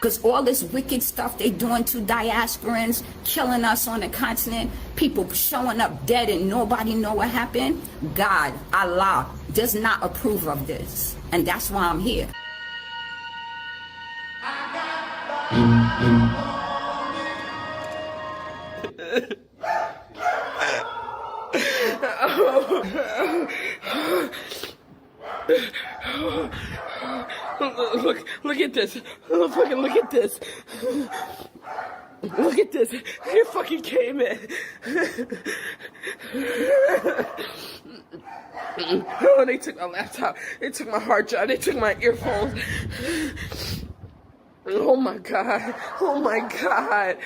Because all this wicked stuff they doing to diasporans, killing us on the continent, people showing up dead and nobody know what happened. God, Allah, does not approve of this. And that's why I'm here. Look at this. Fucking look at this. Look at this. He fucking came in. Oh, they took my laptop. They took my hard drive. They took my earphones. Oh my God. Oh my God.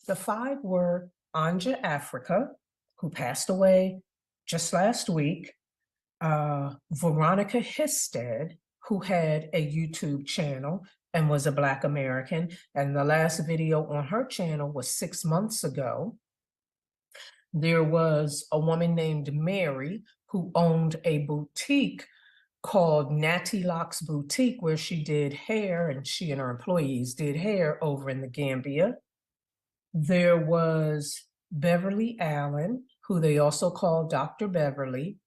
The five were Anja Africa, who passed away just last week, Veronica Histed, who had a YouTube channel and was a Black American, and the last video on her channel was 6 months ago. There was a woman named Mary who owned a boutique called Natty Locks Boutique, where she did hair, and she and her employees did hair over in the Gambia. There was Beverly Allen, who they also called Dr. Beverly,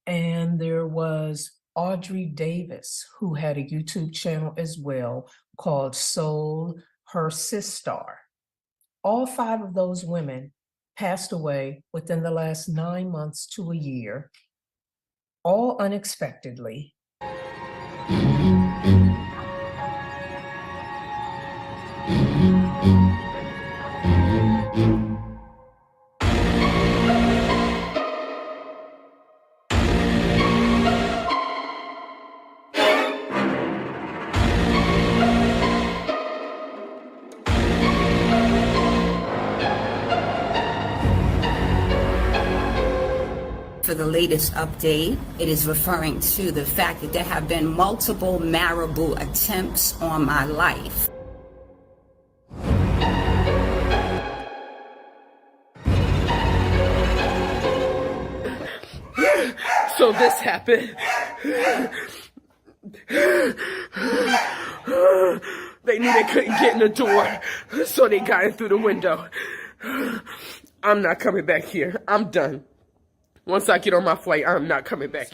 and there was Audrey Davis, who had a YouTube channel as well called Soul Her Sister. All five of those women passed away within the last 9 months to a year, all unexpectedly. For the latest update, it is referring to the fact that there have been multiple marabou attempts on my life. So this happened. They knew they couldn't get in the door, so they got in through the window. I'm not coming back here. I'm done. Once I get on my flight, I'm not coming back.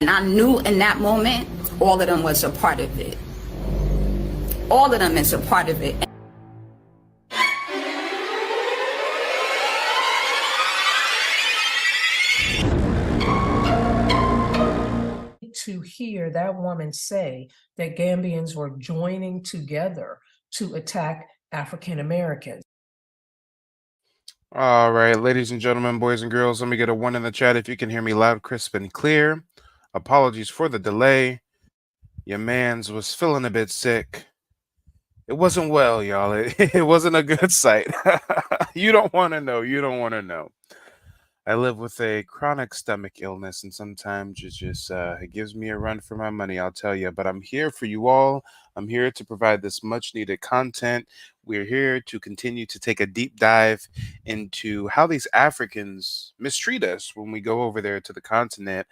And I knew in that moment, all of them was a part of it. All of them is a part of it. To hear that woman say that Gambians were joining together to attack African Americans. All right, ladies and gentlemen, boys and girls, let me get a 1 in the chat if you can hear me loud, crisp, and clear. Apologies for the delay. Your mans was feeling a bit sick. It wasn't well, y'all. It wasn't a good sight. You don't want to know. You don't want to know. I live with a chronic stomach illness, and sometimes it just it gives me a run for my money, I'll tell you. But I'm here for you all. I'm here to provide this much-needed content. We're here to continue to take a deep dive into how these Africans mistreat us when we go over there to the continent.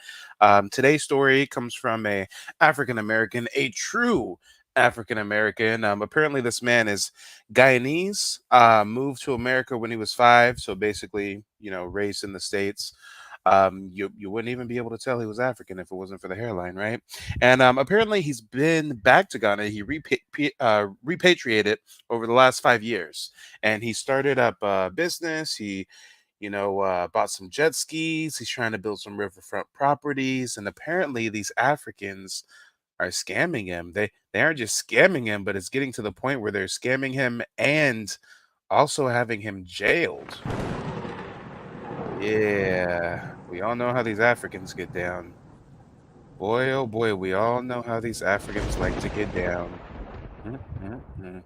Today's story comes from a African-American, a true African-American. Apparently this man is Guyanese, moved to America when he was 5. So basically, raised in the States. You wouldn't even be able to tell he was African if it wasn't for the hairline, right? And apparently he's been back to Ghana. He repatriated over the last 5 years, and he started up a business. He bought some jet skis. He's trying to build some riverfront properties. And apparently these Africans are scamming him. They aren't just scamming him, but it's getting to the point where they're scamming him and also having him jailed. Yeah, we all know how these Africans get down. Boy, oh boy, we all know how these Africans like to get down. Mm.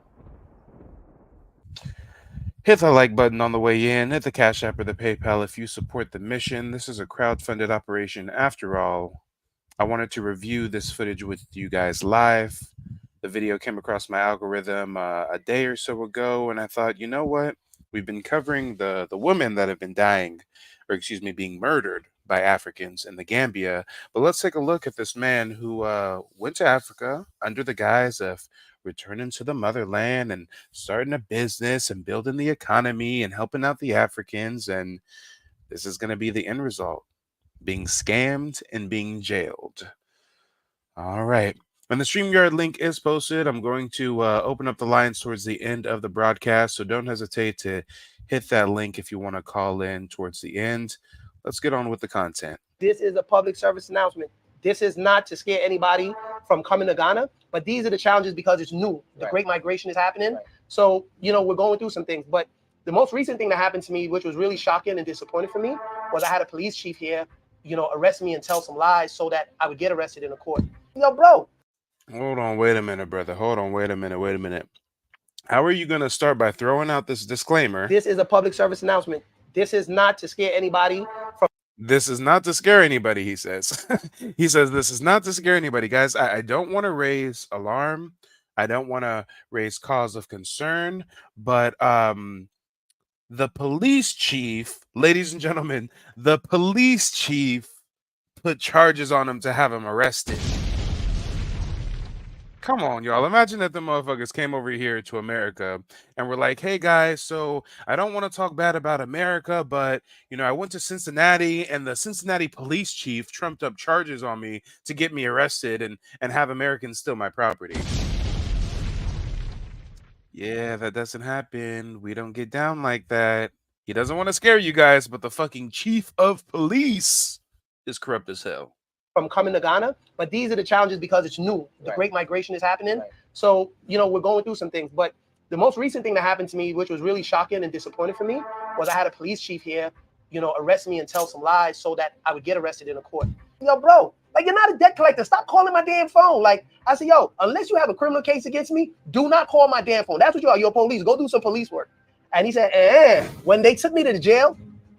Hit the like button on the way in, hit the Cash App or the PayPal if you support the mission. This is a crowd-funded operation after all. I wanted to review this footage with you guys live. The video came across my algorithm a day or so ago, and I thought, you know what? We've been covering the women that have been dying, or excuse me, being murdered by Africans in the Gambia. But let's take a look at this man who went to Africa under the guise of returning to the motherland and starting a business and building the economy and helping out the Africans. And this is going to be the end result: being scammed and being jailed. All right. When the StreamYard link is posted, I'm going to open up the lines towards the end of the broadcast. So don't hesitate to hit that link if you want to call in towards the end. Let's get on with the content. This is a public service announcement. This is not to scare anybody from coming to Ghana, but these are the challenges because it's new. The Great Migration is happening. So, we're going through some things. But the most recent thing that happened to me, which was really shocking and disappointing for me, was I had a police chief here, arrest me and tell some lies so that I would get arrested in a court. Bro. Hold on, wait a minute, brother. Hold on, wait a minute. How are you going to start by throwing out this disclaimer? This is a public service announcement. This is not to scare anybody from. This is not to scare anybody, he says. He says this is not to scare anybody. Guys, I don't want to raise alarm. I don't want to raise cause of concern. But the police chief, ladies and gentlemen, the police chief put charges on him to have him arrested. Come on, y'all. Imagine that the motherfuckers came over here to America and were like, hey, guys, so I don't want to talk bad about America, but, I went to Cincinnati and the Cincinnati police chief trumped up charges on me to get me arrested and have Americans steal my property. Yeah, that doesn't happen. We don't get down like that. He doesn't want to scare you guys, but the fucking chief of police is corrupt as hell. From coming to Ghana, but these are the challenges because it's new. The Great Migration is happening. So, we're going through some things. But the most recent thing that happened to me, which was really shocking and disappointing for me, was I had a police chief here, arrest me and tell some lies so that I would get arrested in a court. Bro, you're not a debt collector. Stop calling my damn phone. I said, unless you have a criminal case against me, do not call my damn phone. That's what you are. You're police. Go do some police work. And he said, when they took me to the jail,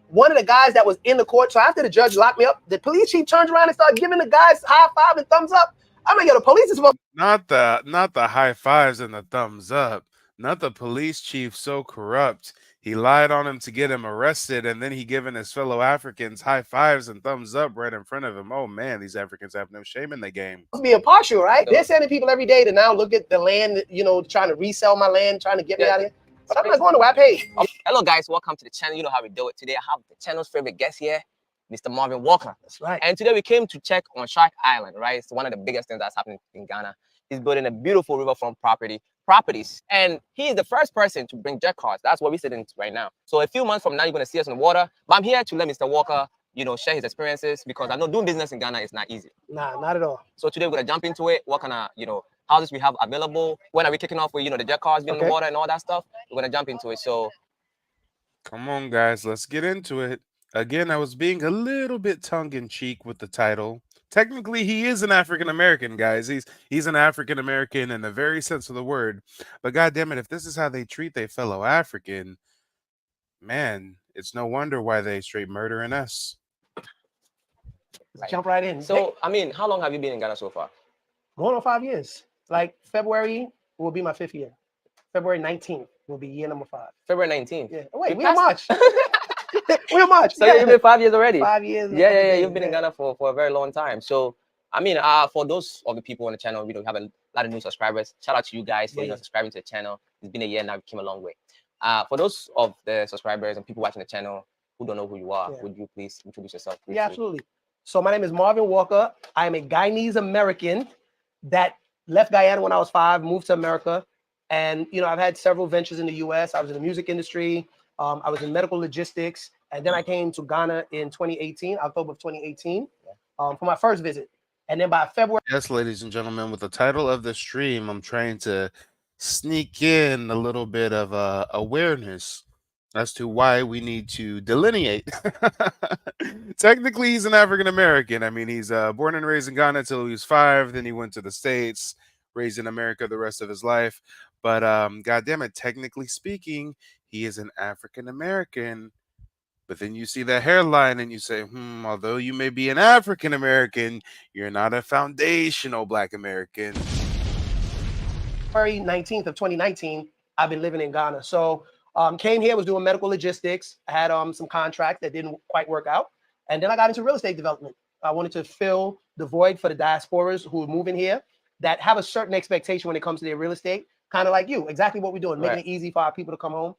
one of the guys that was in the court, so after the judge locked me up, the police chief turned around and started giving the guys high five and thumbs up. I'm like, the police is supposed. Not the high fives and the thumbs up. Not the police chief so corrupt. He lied on him to get him arrested, and then he giving his fellow Africans high fives and thumbs up right in front of him. Oh man, these Africans have no shame in the game. Be impartial, right? They're sending people every day to now look at the land, trying to resell my land, trying to get me out of here. But I'm not going to where I paid. Hello guys, welcome to the channel. You know how we do it. Today I have the channel's favorite guest here, Mr. Marvin Walker. That's right. And today we came to check on Shark Island, right? It's one of the biggest things that's happening in Ghana. He's building a beautiful riverfront properties. And he is the first person to bring jet cars. That's what we're sitting right now. So a few months from now, you're going to see us in the water. But I'm here to let Mr. Walker, share his experiences because I know doing business in Ghana is not easy. Nah, not at all. So today we're going to jump into it. What kind of, houses we have available? When are we kicking off with, the jet cars being in the water and all that stuff? We're going to jump into it. So come on, guys, let's get into it. Again, I was being a little bit tongue-in-cheek with the title. Technically, he is an African-American, guys. He's an African-American in the very sense of the word. But goddamn it, if this is how they treat their fellow African, man, it's no wonder why they straight murdering us. Let's jump right in. So, how long have you been in Ghana so far? More than 5 years. February will be my 5th year. February 19th will be year number 5. February 19th? Yeah. Oh, wait, we're in March. We're in March. So you've been 5 years already? 5 years. Yeah. You've been in Ghana for a very long time. So, for those of the people on the channel, we have a lot of new subscribers. Shout out to you guys for subscribing to the channel. It's been a year now. We came a long way. For those of the subscribers and people watching the channel who don't know who you are, would you please introduce yourself briefly? Yeah, absolutely. So my name is Marvin Walker. I am a Guyanese American that left Guyana when I was 5, moved to America. And, I've had several ventures in the U.S. I was in the music industry. I was in medical logistics. And then I came to Ghana in 2018, October of 2018, for my first visit. And then by February. Yes, ladies and gentlemen, with the title of the stream, I'm trying to sneak in a little bit of awareness as to why we need to delineate. Technically, he's an African American. I mean, he's born and raised in Ghana till he was 5. Then he went to the States, raised in America the rest of his life. But God damn it, technically speaking, he is an African American. But then you see that hairline and you say, although you may be an African American, you're not a foundational Black American. February 19th of 2019, I've been living in Ghana. So came here, was doing medical logistics, had some contracts that didn't quite work out. And then I got into real estate development. I wanted to fill the void for the diasporas who are moving here that have a certain expectation when it comes to their real estate, kind of like you, exactly what we're doing, making it easy for our people to come home.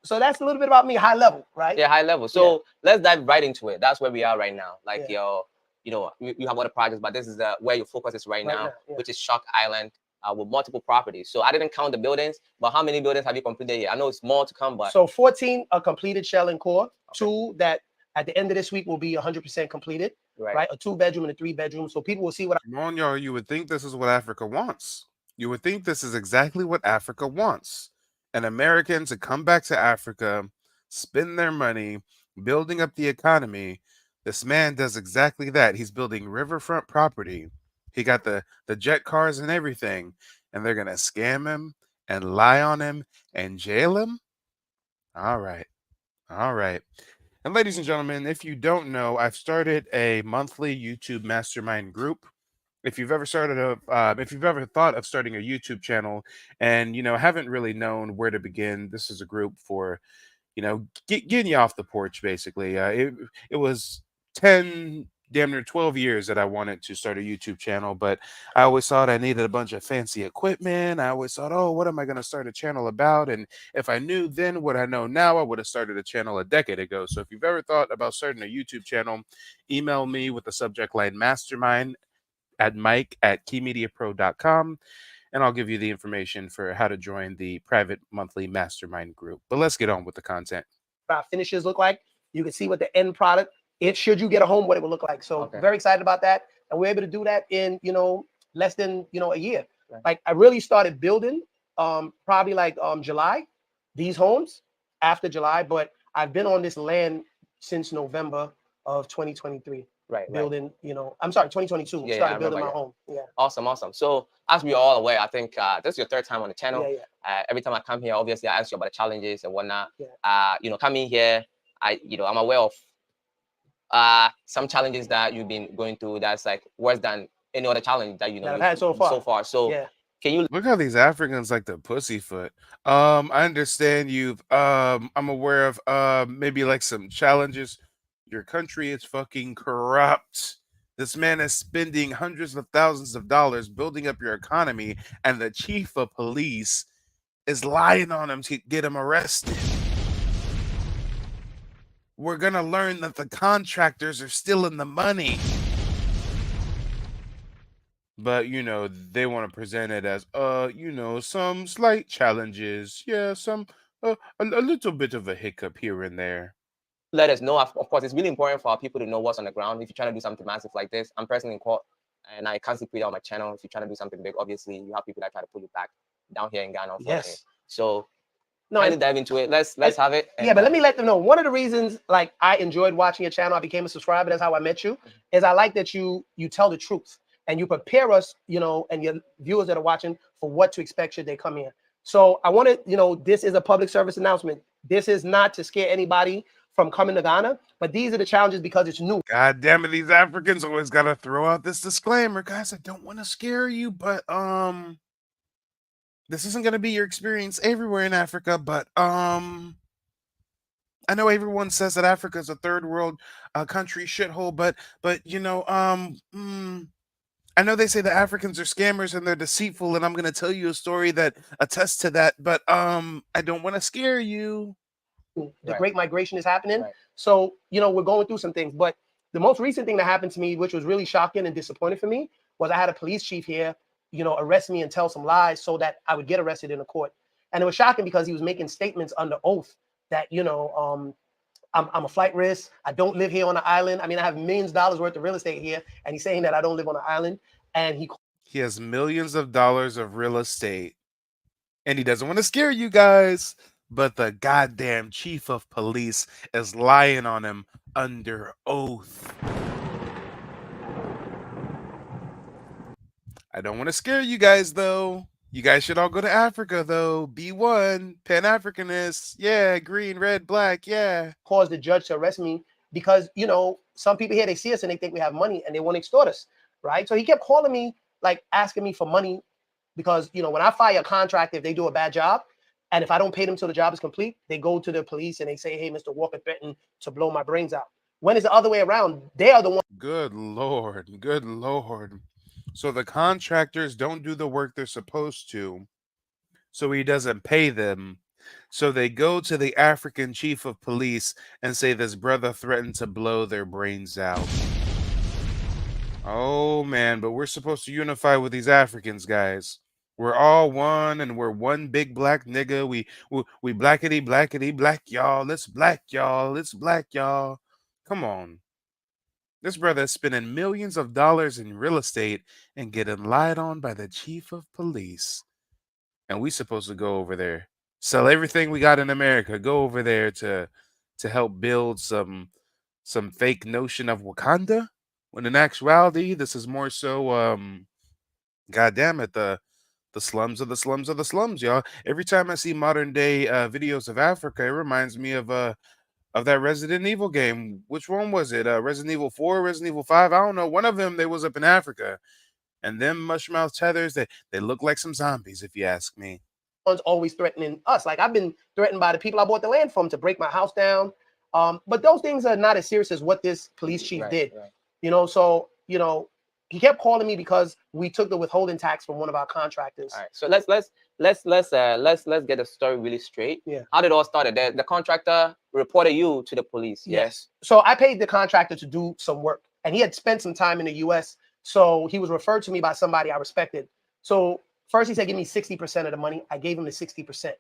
So that's a little bit about me, high level, right? Yeah, high level. So let's dive right into it. That's where we are right now. Like you have other projects, but this is where your focus is right now, which is Shock Island. With multiple properties. So I didn't count the buildings, but how many buildings have you completed here? I know it's more to come, but so 14 are completed shell and core. 2 that at the end of this week will be 100% completed. Right? A 2-bedroom and a 3-bedroom. So people will see what. Come on, y'all. You would think this is what Africa wants. You would think this is exactly what Africa wants. An American to come back to Africa, spend their money, building up the economy. This man does exactly that. He's building riverfront property. He got the jet cars and everything, and they're going to scam him and lie on him and jail him? All right. All right. And ladies and gentlemen, if you don't know, I've started a monthly YouTube mastermind group. If you've ever thought of starting a YouTube channel and, haven't really known where to begin, this is a group for, getting you off the porch, basically. It was 10, damn near 12 years that I wanted to start a YouTube channel, but I always thought I needed a bunch of fancy equipment. I always thought, oh, what am I going to start a channel about? And if I knew then what I know now, I would have started a channel a decade ago. So if you've ever thought about starting a YouTube channel, email me with the subject line mastermind at mike@keymediapro.com, and I'll give you the information for how to join the private monthly mastermind group. But let's get on with the content. Our finishes look like. You can see what the end product, should you get a home, what it will look like. So very excited about that. And we're able to do that in, less than, a year. Like I really started building probably like July, these homes after July, but I've been on this land since November of 2023. Building, I'm sorry, 2022. Started building my home. Awesome. So as we are all aware, I think this is your 3rd time on the channel. Every time I come here, obviously I ask you about the challenges and whatnot. Coming here, I'm aware of some challenges that you've been going through that's like worse than any other challenge that I've had so far. So can you look how these Africans like to pussyfoot? I understand you've I'm aware of maybe like some challenges. Your country is fucking corrupt. This man is spending hundreds of thousands of dollars building up your economy, and the chief of police is lying on him to get him arrested. We're going to learn that the contractors are still in the money. But, they want to present it as, some slight challenges. Yeah, a little bit of a hiccup here and there. Let us know. Of course, it's really important for our people to know what's on the ground. If you're trying to do something massive like this, I'm personally in court, and I constantly put it on my channel. If you're trying to do something big, obviously, you have people that try to pull you back down here in Ghana. Yes. So, to dive into it. Let's have it. But let me let them know. One of the reasons, like, I enjoyed watching your channel, I became a subscriber. That's how I met you. Is I like that you tell the truth and you prepare us, and your viewers that are watching for what to expect should they come here. So I wanted, this is a public service announcement. This is not to scare anybody from coming to Ghana, but these are the challenges because it's new. God damn it, these Africans always gotta throw out this disclaimer. Guys, I don't want to scare you, but this isn't gonna be your experience everywhere in Africa, but I know everyone says that Africa is a 3rd world country shithole, but I know they say the Africans are scammers and they're deceitful, and I'm gonna tell you a story that attests to that, but I don't want to scare you. The Great Migration is happening. So, we're going through some things. But the most recent thing that happened to me, which was really shocking and disappointing for me, was I had a police chief here, arrest me and tell some lies so that I would get arrested in a court. And it was shocking because he was making statements under oath that, I'm a flight risk. I don't live here on the island. I mean, I have millions of dollars worth of real estate here, and he's saying that I don't live on the island. And He has millions of dollars of real estate, and he doesn't want to scare you guys, but the goddamn chief of police is lying on him under oath. I don't want to scare you guys, though. You guys should all go to Africa, though. B1, Pan Africanists. Yeah, green, red, black. Yeah. caused the judge to arrest me because, you know, some people here, they see us and they think we have money and they want to extort us, right? So he kept calling me, like asking me for money because, you know, when I fire a contractor, if they do a bad job, and if I don't pay them till the job is complete, they go to the police and they say, hey, Mr. Walker threatened to blow my brains out. When it's the other way around, they are the ones. Good Lord. Good Lord. So the contractors don't do the work they're supposed to, so he doesn't pay them. So they go to the African chief of police and say this brother threatened to blow their brains out. Oh man, but we're supposed to unify with these Africans, guys. We're all one, and we're one big black nigga. We blackity blackity black y'all. Let's black y'all. Let's black y'all. Come on. This brother is spending millions of dollars in real estate and getting lied on by the chief of police. And we supposed to go over there, sell everything we got in America, go over there to help build some fake notion of Wakanda, when in actuality this is more so god damn it, the slums of the slums of the slums, y'all. Every time I see modern day videos of Africa, it reminds me of that Resident Evil game. Which one was it? Resident Evil 4, Resident Evil 5? I don't know. One of them, they was up in Africa. And them mushmouth tethers, they look like some zombies, if you ask me. One's always threatening us. Like I've been threatened by the people I bought the land from to break my house down. But those things are not as serious as what this police chief did. Right. You know, so you know, he kept calling me because we took the withholding tax from one of our contractors. All right, so let's get the story really straight. Yeah. How did it all started? The contractor reported you to the police. Yes. So I paid the contractor to do some work, and he had spent some time in the U.S. So he was referred to me by somebody I respected. So first he said, give me 60% of the money. I gave him the 60%.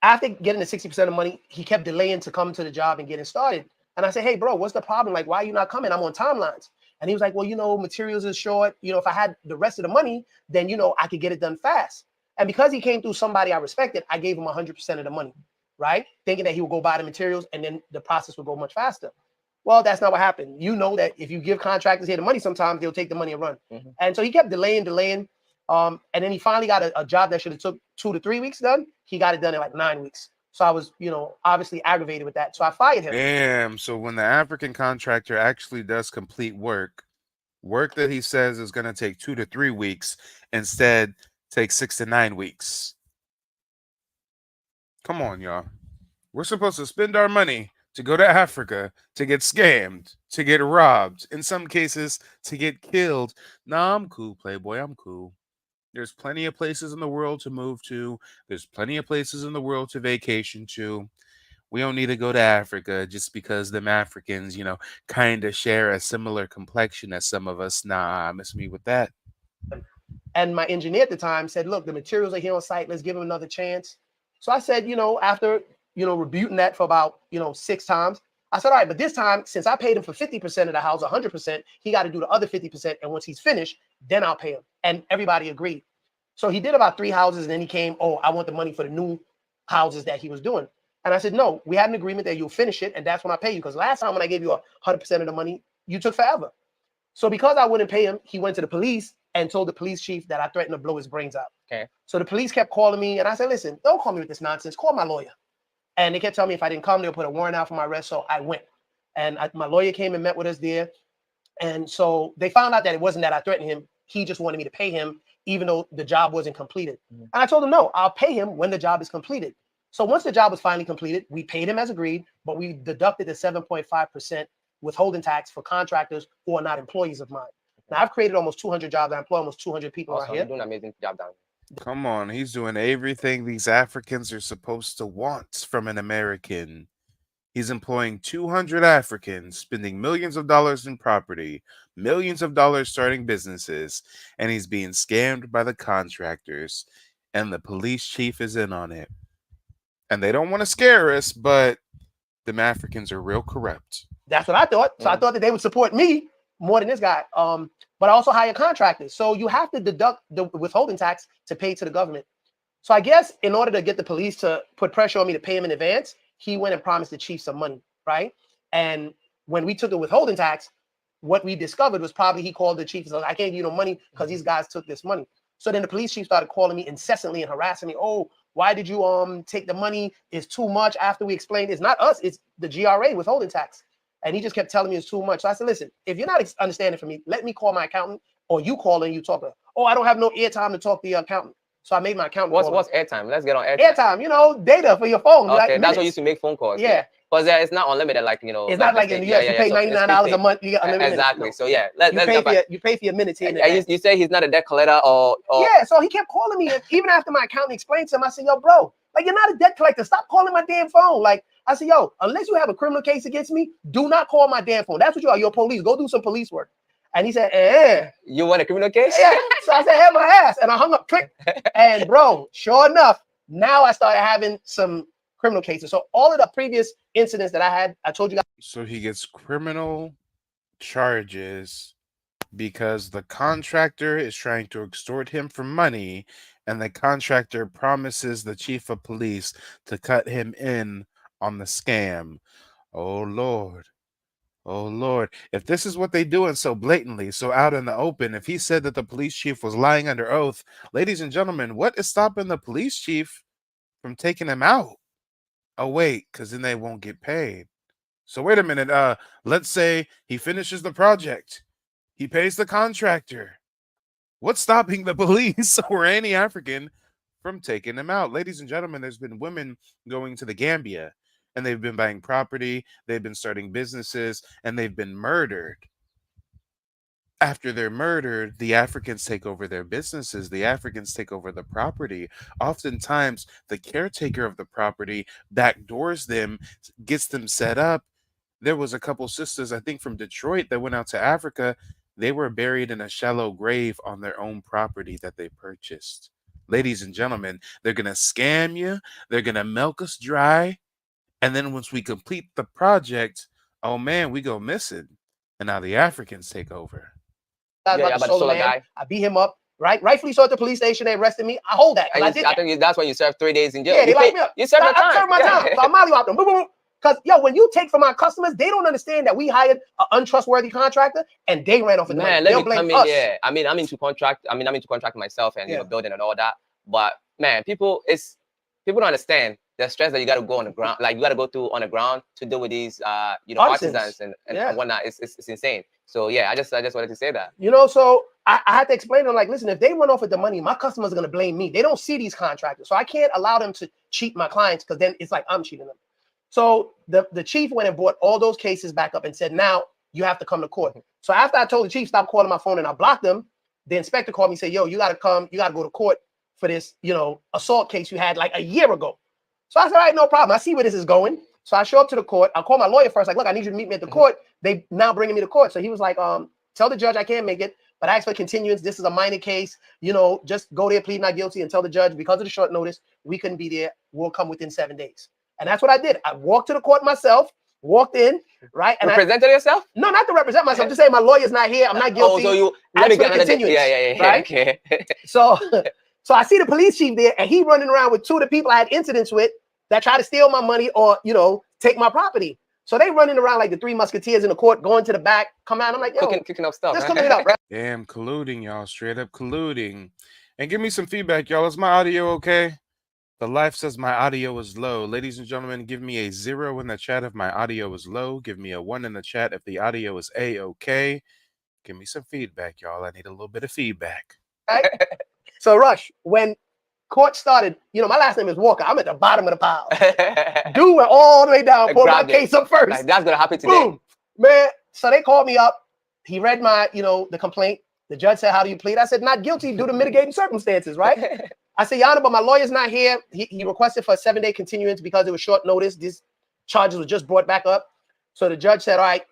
After getting the 60% of the money, he kept delaying to come to the job and getting started. And I said, hey, bro, what's the problem? Like, why are you not coming? I'm on timelines. And he was like, well, you know, materials is short. You know, if I had the rest of the money, then, you know, I could get it done fast. And because he came through somebody I respected, I gave him 100% of the money, right? Thinking that he would go buy the materials and then the process would go much faster. Well, that's not what happened. You know that if you give contractors here the money, sometimes they'll take the money and run. Mm-hmm. And so he kept delaying. And then he finally got a job that should have took 2 to 3 weeks done. He got it done in like 9 weeks. So I was, you know, obviously aggravated with that. So I fired him. Damn. So when the African contractor actually does complete work that he says is going to take 2 to 3 weeks, instead takes 6 to 9 weeks. Come on, y'all. We're supposed to spend our money to go to Africa, to get scammed, to get robbed, in some cases, to get killed. Nah, I'm cool, Playboy. I'm cool. There's plenty of places in the world to move to. There's plenty of places in the world to vacation to. We don't need to go to Africa just because them Africans, you know, kind of share a similar complexion as some of us. Nah, miss me with that. And my engineer at the time said, look, the materials are here on site. Let's give him another chance. So I said, you know, after, you know, rebuting that for about, you know, 6 times, I said, all right, but this time, since I paid him for 50% of the house, 100%, he got to do the other 50%. And once he's finished, then I'll pay him. And everybody agreed. So he did about 3 houses. And then he came, oh, I want the money for the new houses that he was doing. And I said, no, we had an agreement that you'll finish it. And that's when I pay you. Because last time when I gave you 100% of the money, you took forever. So because I wouldn't pay him, he went to the police and told the police chief that I threatened to blow his brains out. Okay. So the police kept calling me. And I said, listen, don't call me with this nonsense. Call my lawyer. And they kept telling me if I didn't come, they'll put a warrant out for my arrest. So I went. And my lawyer came and met with us there. And so they found out that it wasn't that I threatened him. He just wanted me to pay him, even though the job wasn't completed. Mm-hmm. And I told him, no, I'll pay him when the job is completed. So once the job was finally completed, we paid him as agreed, but we deducted the 7.5% withholding tax for contractors who are not employees of mine. Okay. Now, I've created almost 200 jobs. I employ almost 200 people out here. You're doing an amazing job down here. Come on, he's doing everything these Africans are supposed to want from an American. He's employing 200 Africans, spending millions of dollars in property, millions of dollars starting businesses, and he's being scammed by the contractors. And the police chief is in on it. And they don't want to scare us, but them Africans are real corrupt. That's what I thought. So I thought that they would support me more than this guy. But I also hire contractors. So you have to deduct the withholding tax to pay to the government. So I guess in order to get the police to put pressure on me to pay him in advance, he went and promised the chief some money, right? And when we took the withholding tax, what we discovered was probably he called the chief and said, I can't give you no money because these guys took this money. So then the police chief started calling me incessantly and harassing me. Oh, why did you take the money? It's too much. After we explained, it's not us, it's the GRA withholding tax. And he just kept telling me it's too much. So I said, listen, if you're not understanding for me, let me call my accountant, or you call and you talk to her. Oh, I don't have no airtime to talk to your accountant. So I made my accountant. What's airtime? Let's get on airtime. Airtime, you know, data for your phone. Okay, like that's minutes. what you used to make phone calls. Yeah. Because it's not unlimited, like, you know. It's not like in the US, you pay $99 a month, you get unlimited Exactly. minutes. So yeah, let's You pay for your minutes here. And you say he's not a debt collector or yeah, so he kept calling me. And even after my accountant explained to him, I said, yo, bro, like, you're not a debt collector. Stop calling my damn phone. Like, I said, yo, unless you have a criminal case against me, do not call my damn phone. That's what you are. You're police. Go do some police work. And he said, You want a criminal case? Yeah. So I said, have my ass. And I hung up quick. And bro, sure enough, now I started having some criminal cases. So all of the previous incidents that I had, I told you guys. So he gets criminal charges because the contractor is trying to extort him for money, and the contractor promises the chief of police to cut him in on the scam. Oh Lord. Oh Lord. If this is what they doing so blatantly, so out in the open, if he said that the police chief was lying under oath, ladies and gentlemen, what is stopping the police chief from taking him out? Oh wait, because then they won't get paid. So wait a minute. Let's say he finishes the project. He pays the contractor. What's stopping the police or any African from taking him out? Ladies and gentlemen, there's been women going to the Gambia, and they've been buying property, they've been starting businesses, and they've been murdered. After they're murdered, the Africans take over their businesses. The Africans take over the property. Oftentimes, the caretaker of the property backdoors them, gets them set up. There was a couple sisters, I think from Detroit, that went out to Africa. They were buried in a shallow grave on their own property that they purchased. Ladies and gentlemen, they're going to scam you. They're going to milk us dry. And then once we complete the project, oh man, we go missing. And now the Africans take over. About the solar guy. I beat him up, right? Rightfully so at the police station. They arrested me. I hold that. I think that's when you serve 3 days in jail. Yeah, they locked me up. You serve your time. I served my time. So I'm molly out them. Boom, boom, boom. Because, yo, when you take from our customers, they don't understand that we hired an untrustworthy contractor and they ran off with the money. Let me come in there. I mean, I'm into contract myself and you know, building and all that. But man, people don't understand the stress that you got to go on the ground, like you got to go through on the ground to deal with these, you know, artisans and whatnot. It's insane. So yeah, I just wanted to say that. You know, so I had to explain to them, like, listen, if they run off with the money, my customers are going to blame me. They don't see these contractors. So I can't allow them to cheat my clients because then it's like I'm cheating them. So the chief went and brought all those cases back up and said, now you have to come to court. So after I told the chief, stop calling my phone and I blocked them, the inspector called me and said, yo, you got to come, you got to go to court for this, you know, assault case you had like a year ago. So I said, all right, no problem. I see where this is going. So I show up to the court. I call my lawyer first, like, look, I need you to meet me at the court. They now bringing me to court. So he was like, tell the judge I can't make it, but I asked for continuance. This is a minor case. You know, just go there, plead not guilty, and tell the judge because of the short notice, we couldn't be there. We'll come within 7 days. And that's what I did. I walked to the court myself, walked in, right? And represented yourself? No, not to represent myself. Just say my lawyer's not here. I'm not guilty. Oh, so you let me get continuance. Yeah. Right? Okay. So I see the police chief there, and he running around with 2 of the people I had incidents with that try to steal my money or, you know, take my property. So they running around like the 3 musketeers in the court, going to the back, come out. I'm like, yo, cooking up stuff. Just cooking it up, right? Damn, colluding, y'all. Straight up colluding. And give me some feedback, y'all. Is my audio okay? The life says my audio is low. Ladies and gentlemen, give me a 0 in the chat if my audio is low. Give me a 1 in the chat if the audio is A-okay. Give me some feedback, y'all. I need a little bit of feedback. Right? So, Rush, when court started, you know, my last name is Walker. I'm at the bottom of the pile. Dude went all the way down, pulled my case up first. Like, that's going to happen today. Boom. Man, so they called me up. He read my, you know, the complaint. The judge said, how do you plead? I said, not guilty due to mitigating circumstances, right? I said, Your Honor, but my lawyer's not here. He requested for a 7-day continuance because it was short notice. These charges were just brought back up. So the judge said, all right,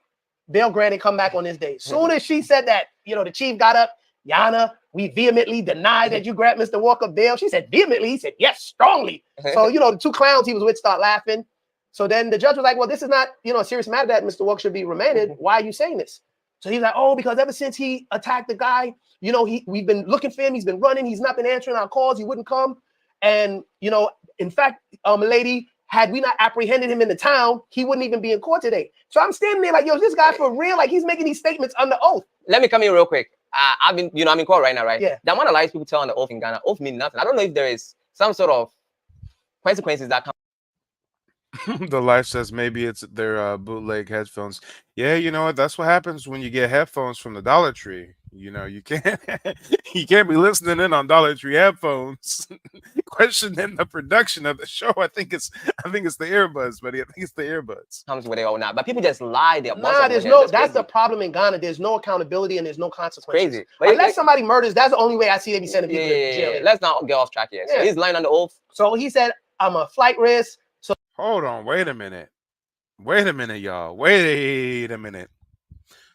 bail granted, come back on this day. Soon as she said that, you know, the chief got up, Your Honor, we vehemently deny that you grant Mr. Walker bail. She said, vehemently? He said, yes, strongly. So, you know, the 2 clowns he was with start laughing. So then the judge was like, well, this is not, a serious matter that Mr. Walker should be remanded. Why are you saying this? So he's like, oh, because ever since he attacked the guy, we've been looking for him. He's been running. He's not been answering our calls. He wouldn't come. And, in fact, lady, had we not apprehended him in the town, he wouldn't even be in court today. So I'm standing there like, yo, is this guy for real? Like, he's making these statements under oath. Let me come in real quick. I'm in court right now, right? Yeah. The amount of lies people tell on the oath in Ghana, oath mean nothing. I don't know if there is some sort of consequences that come. The life says maybe it's their bootleg headphones. Yeah, you know what? That's what happens when you get headphones from the Dollar Tree. You can't you can't be listening in on Dollar Tree headphones, questioning the production of the show. I think it's the earbuds, buddy. I think it's the earbuds. Comes where they are now, but people just lie. That's the problem in Ghana. There's no accountability and there's no consequences. Crazy. But unless somebody murders, that's the only way I see they be sending people to jail. Let's not get off track here. So he's lying on the oath. So he said, I'm a flight risk. So hold on, wait a minute, y'all. Wait a minute.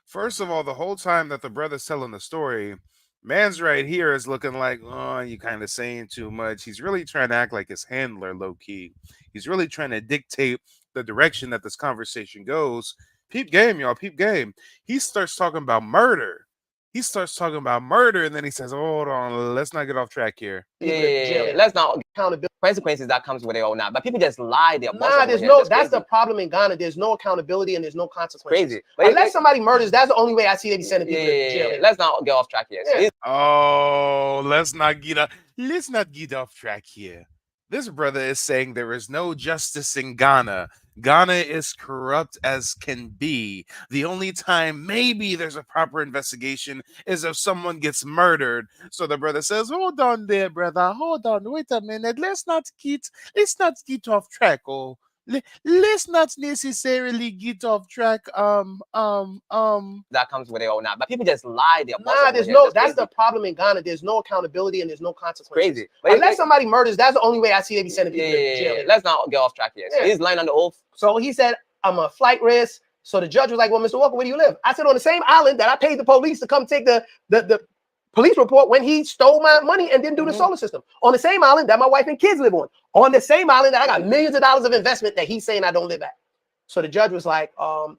First of all, the whole time that the brother's telling the story, man's right here is looking like, oh, you kind of saying too much. He's really trying to act like his handler, low key. He's really trying to dictate the direction that this conversation goes. Peep game, y'all. Peep game. He starts talking about murder. And then he says, hold on, let's not get off track here. Let's not accountability consequences that comes where they are now. But people just lie. That's the problem in Ghana. There's no accountability and there's no consequences. Crazy. Unless somebody murders, that's the only way I see they be sending people to jail. Let's not get off track here. Let's not get off track here. This brother is saying there is no justice in Ghana. Ghana is corrupt as can be. The only time maybe there's a proper investigation is if someone gets murdered. So the brother says, hold on there, brother. Hold on. Wait a minute. Let's not get off track. Oh, let's not necessarily get off track. That comes where they are now. But people just lie. That's the problem in Ghana. There's no accountability and there's no consequences. Crazy. Unless somebody murders, that's the only way I see they be sending people to jail. Let's not get off track here. So he's lying on the oath. So he said, I'm a flight risk. So the judge was like, well, Mr. Walker, where do you live? I said, on the same island that I paid the police to come take the police report when he stole my money and didn't do the solar system. On the same island that my wife and kids live on. On the same island that I got millions of dollars of investment that he's saying I don't live at. So the judge was like,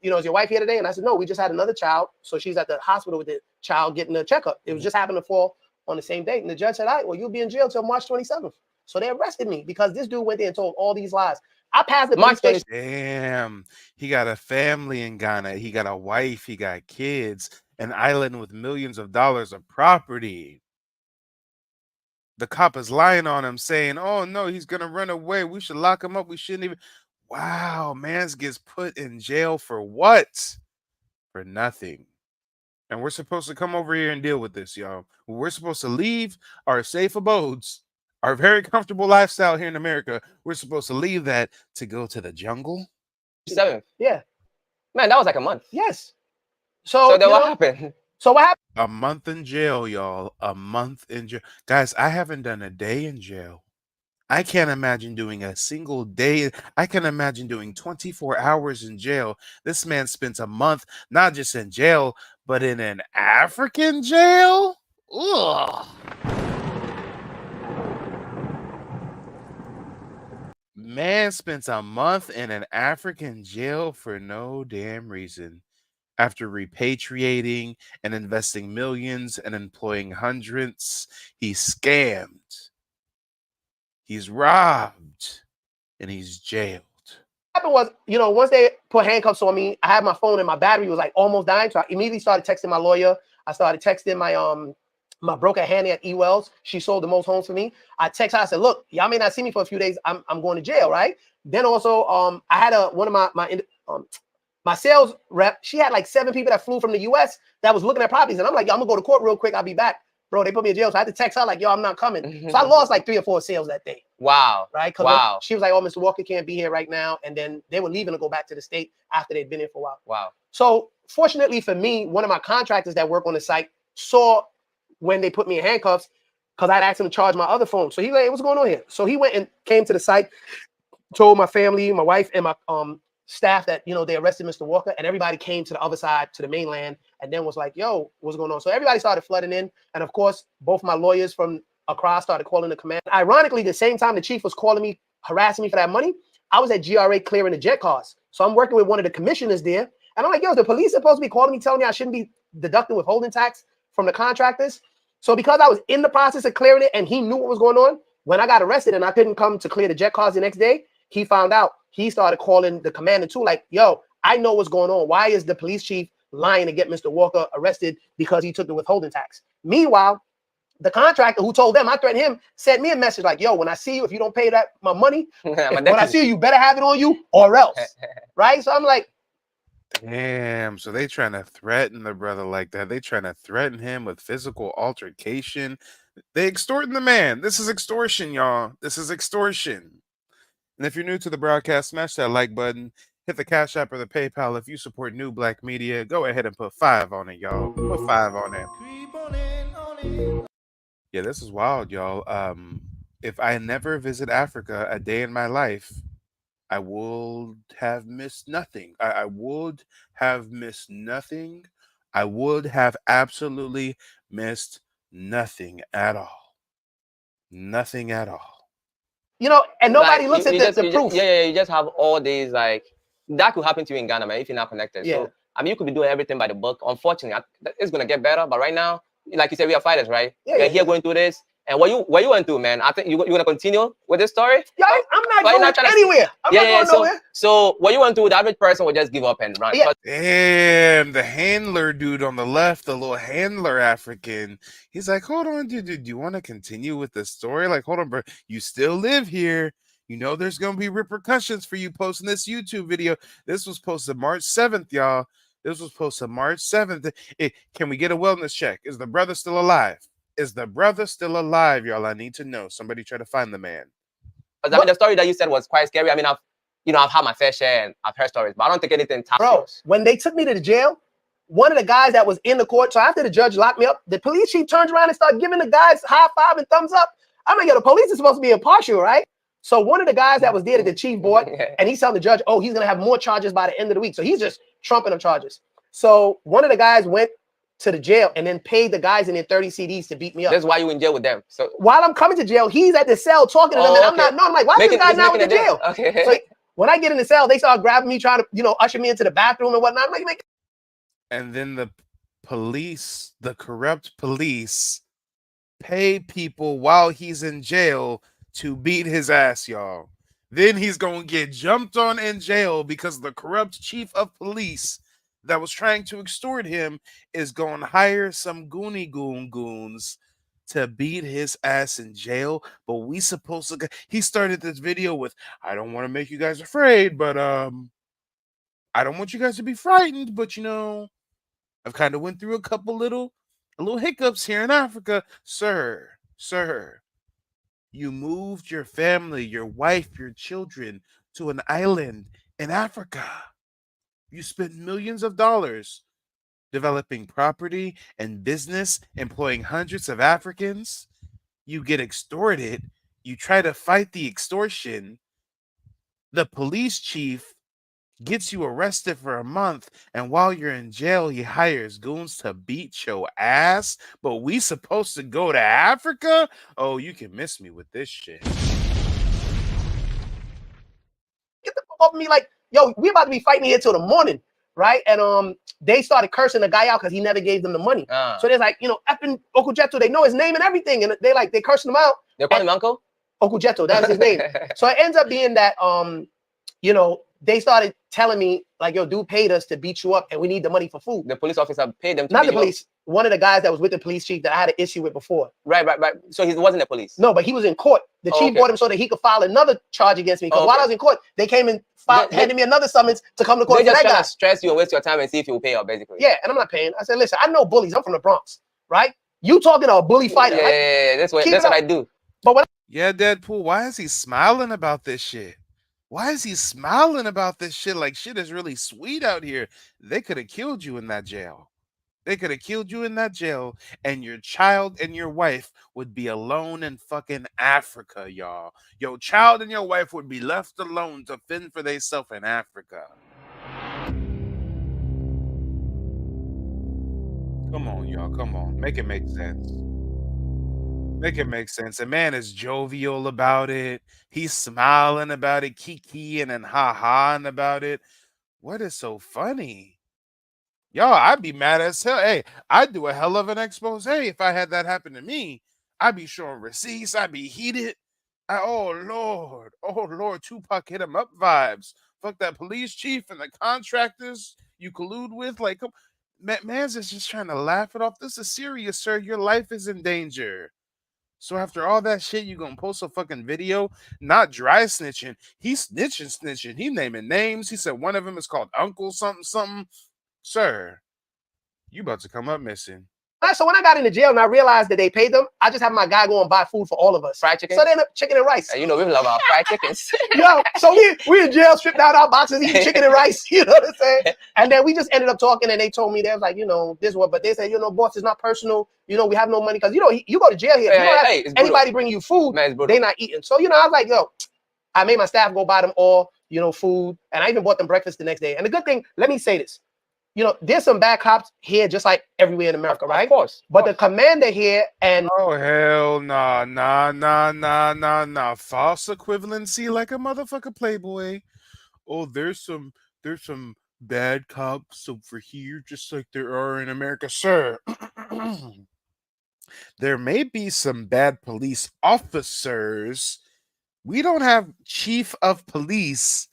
is your wife here today? And I said, no, we just had another child. So she's at the hospital with the child getting a checkup. It was just happened to fall on the same date. And the judge said, all right, well, you'll be in jail till March 27th. So they arrested me because this dude went there and told all these lies. I passed the police station. Damn, he got a family in Ghana. He got a wife. He got kids. An island with millions of dollars of property. The cop is lying on him, saying, oh, no, he's going to run away. We should lock him up. We shouldn't even. Wow, mans gets put in jail for what? For nothing. And we're supposed to come over here and deal with this, y'all. We're supposed to leave our safe abodes, our very comfortable lifestyle here in America. We're supposed to leave that to go to the jungle. 7th. Yeah. Man, that was like a month. Yes. So then what happened? So what happened? A month in jail, y'all. A month in jail. Guys, I haven't done a day in jail. I can't imagine doing a single day. I can imagine doing 24 hours in jail. This man spent a month, not just in jail, but in an African jail? Ugh. Man spent a month in an African jail for no damn reason. After repatriating and investing millions and employing hundreds, he's scammed. He's robbed. And he's jailed. What happened was, once they put handcuffs on me, I had my phone and my battery was like almost dying. So I immediately started texting my lawyer. I started texting my broker Hanny at eWells. She sold the most homes for me. I text her. I said, look, y'all may not see me for a few days. I'm going to jail, right? Then also, I had one of my sales rep. She had like 7 people that flew from the US that was looking at properties. And I'm like, yo, I'm gonna go to court real quick. I'll be back. Bro, they put me in jail. So I had to text her like, yo, I'm not coming. So I lost like 3 or 4 sales that day. Wow. Right? Wow. She was like, oh, Mr. Walker can't be here right now. And then they were leaving to go back to the state after they'd been here for a while. Wow. So fortunately for me, one of my contractors that work on the site saw when they put me in handcuffs because I'd asked him to charge my other phone. So he's like, hey, what's going on here? So he went and came to the site, told my family, my wife, and my staff that, they arrested Mr. Walker, and everybody came to the other side, to the mainland, and then was like, yo, what's going on? So everybody started flooding in. And of course, both my lawyers from across started calling the command. Ironically, the same time the chief was calling me, harassing me for that money, I was at GRA clearing the jet cars. So I'm working with one of the commissioners there. And I'm like, yo, the police supposed to be calling me, telling me I shouldn't be deducting withholding tax from the contractors. So because I was in the process of clearing it and he knew what was going on, when I got arrested and I couldn't come to clear the jet cars the next day, he found out. He started calling the commander too, like, yo, I know what's going on. Why is the police chief lying to get Mr. Walker arrested because he took the withholding tax? Meanwhile, the contractor who told them I threatened him sent me a message like, yo, when I see you, if you don't pay that my money, when I see you, you better have it on you or else. Right? So I'm like, Damn, so they trying to threaten the brother like that. They trying to threaten him with physical altercation. They extorting the man. This is extortion, y'all. This is extortion. And if you're new to the broadcast, smash that like button. Hit the Cash App or the PayPal. If you support new black media, go ahead and put 5 on it, y'all. Put 5 on it. Yeah, this is wild, y'all. If I never visit Africa a day in my life, I would have missed nothing. I would have missed nothing. I would have absolutely missed nothing at all. Nothing at all. you know, and nobody Like, looks you at just, the you proof. yeah, you just have all these, like, that could happen to you in Ghana, man, if you're not connected. Yeah. So, I mean, you could be doing everything by the book. Unfortunately, it's going to get better. But right now, like you said, we are fighters, right? Yeah, We're yeah, here yeah. going through this. And what you went through, man, I think you're going to continue with this story. Yeah, I'm not But you're going not trying to- anywhere. I'm not going nowhere. So what you went through, the average person would just give up and run. Yeah. But Damn, the handler dude on the left, the little handler African. He's like, hold on, dude, do you want to continue with the story? Like, hold on, bro. You still live here. You know there's going to be repercussions for you posting this YouTube video. This was posted March 7th, y'all. This was posted March 7th. Can we get a wellness check? Is the brother still alive? Is the brother still alive, y'all? I need to know. Somebody try to find the man. I mean, the story that you said was quite scary. I mean, I've had my fair share and I've heard stories, but I don't think anything tops Bro, yours. when they took me to the jail, one of the guys that was in the court, so after the judge locked me up, the police chief turns around and started giving the guys high five and thumbs up. I'm like, yo, the police is supposed to be impartial, right? So one of the guys that was there at the chief board, and he's telling the judge, oh, he's going to have more charges by the end of the week. So he's just trumping up charges. So one of the guys went to the jail and then paid the guys in their 30 CDs to beat me up. That's why you in jail with them. So While I'm coming to jail, he's at the cell talking to them, and I'm not knowing. I'm like, why is this guy now in the jail? Okay. So when I get in the cell, they start grabbing me, trying to, usher me into the bathroom and whatnot. I'm like, And then the police, the corrupt police, pay people while he's in jail to beat his ass, y'all. Then he's gonna get jumped on in jail because the corrupt chief of police that was trying to extort him is going to hire some goons to beat his ass in jail. But we supposed to he started this video with, I don't want to make you guys afraid, but I don't want you guys to be frightened, but I've kind of went through a little hiccups here in Africa. Sir, you moved your family, your wife, your children to an island in Africa. You spent millions of dollars developing property and business, employing hundreds of Africans. You get extorted. You try to fight the extortion. The police chief gets you arrested for a month, and while you're in jail, he hires goons to beat your ass. But we supposed to go to Africa? Oh, you can miss me with this shit. get the fuck off me, like, yo, we about to be fighting here till the morning, right? And they started cursing the guy out because he never gave them the money. So there's like, effing Uncle Jeto, they know his name and everything, and they cursing him out. They call him Uncle? Uncle Jeto, that's his name. So it ends up being that they started telling me, like, yo, dude paid us to beat you up and we need the money for food. The police officer paid them to Not beat the you up. police. One of the guys that was with the police chief that I had an issue with before. Right. So he wasn't the police. No, but he was in court. The chief brought him so that he could file another charge against me. Because while I was in court, they came and handed me another summons to come to court. They just that trying guy. to stress you and waste your time and see if you will pay up, basically. Yeah, and I'm not paying. I said, listen, I know bullies. I'm from the Bronx, right? You talking to a bully fighter. Yeah, right? that's what I do. But when Yeah, Deadpool, why is he smiling about this shit? Why is he smiling about this shit? Like, shit is really sweet out here. They could have killed you in that jail. They could have killed you in that jail, and your child and your wife would be alone in fucking Africa, y'all. Your child and your wife would be left alone to fend for themselves in Africa. Come on, y'all. Come on. Make it make sense. Make it make sense. A man is jovial about it. He's smiling about it, kikiing and ha-haing about it. What is so funny? Yo, I'd be mad as hell. Hey, I'd do a hell of an expose if I had that happen to me. I'd be showing receipts. I'd be heated. Oh Lord, Tupac hit him up vibes. Fuck that police chief and the contractors you collude with. Like, man's is just trying to laugh it off. This is serious, sir. Your life is in danger. So after all that shit, you gonna post a fucking video, not dry snitching. He snitching. He naming names. He said one of them is called Uncle something something. Sir, you about to come up missing. So when I got into jail and I realized that they paid them, I just had my guy go and buy food for all of us. Fried chicken? So they end up chicken and rice. You know, we love our fried chickens. Yo, so we in jail, stripped out our boxes, eating chicken and rice, you know what I'm saying? And then we just ended up talking and they told me, they was like, you know, this one, but they said, you know, boss, it's not personal. You know, we have no money because, you know, you go to jail here. If you don't have anybody bring you food, they not eating. So, you know, I was like, yo, I made my staff go buy them all, you know, food. And I even bought them breakfast the next day. And the good thing, let me say this. You know, there's some bad cops here, just like everywhere in America, right? Of course. But the commander here and Oh hell nah. False equivalency like a motherfucker playboy. Oh, there's some bad cops over here, just like there are in America, sir. There may be some bad police officers. We don't have chief of police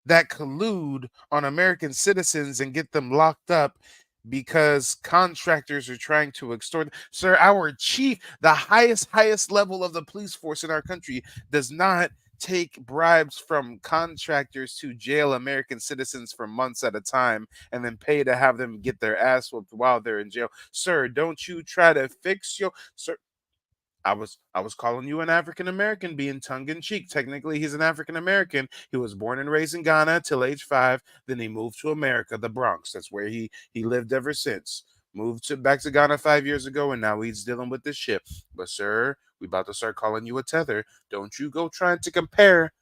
that collude on American citizens and get them locked up because contractors are trying to extort. Sir, our chief, the highest level of the police force in our country, does not take bribes from contractors to jail American citizens for months at a time and then pay to have them get their ass whooped while they're in jail. Sir, don't you try to fix your sir. I was calling you an African American, being tongue in cheek. Technically, he's an African American. He was born and raised in Ghana till age 5. Then he moved to America, the Bronx. That's where he lived ever since. Moved back to Ghana 5 years ago, and now he's dealing with this shit. But sir, we about to start calling you a tether. Don't you go trying to compare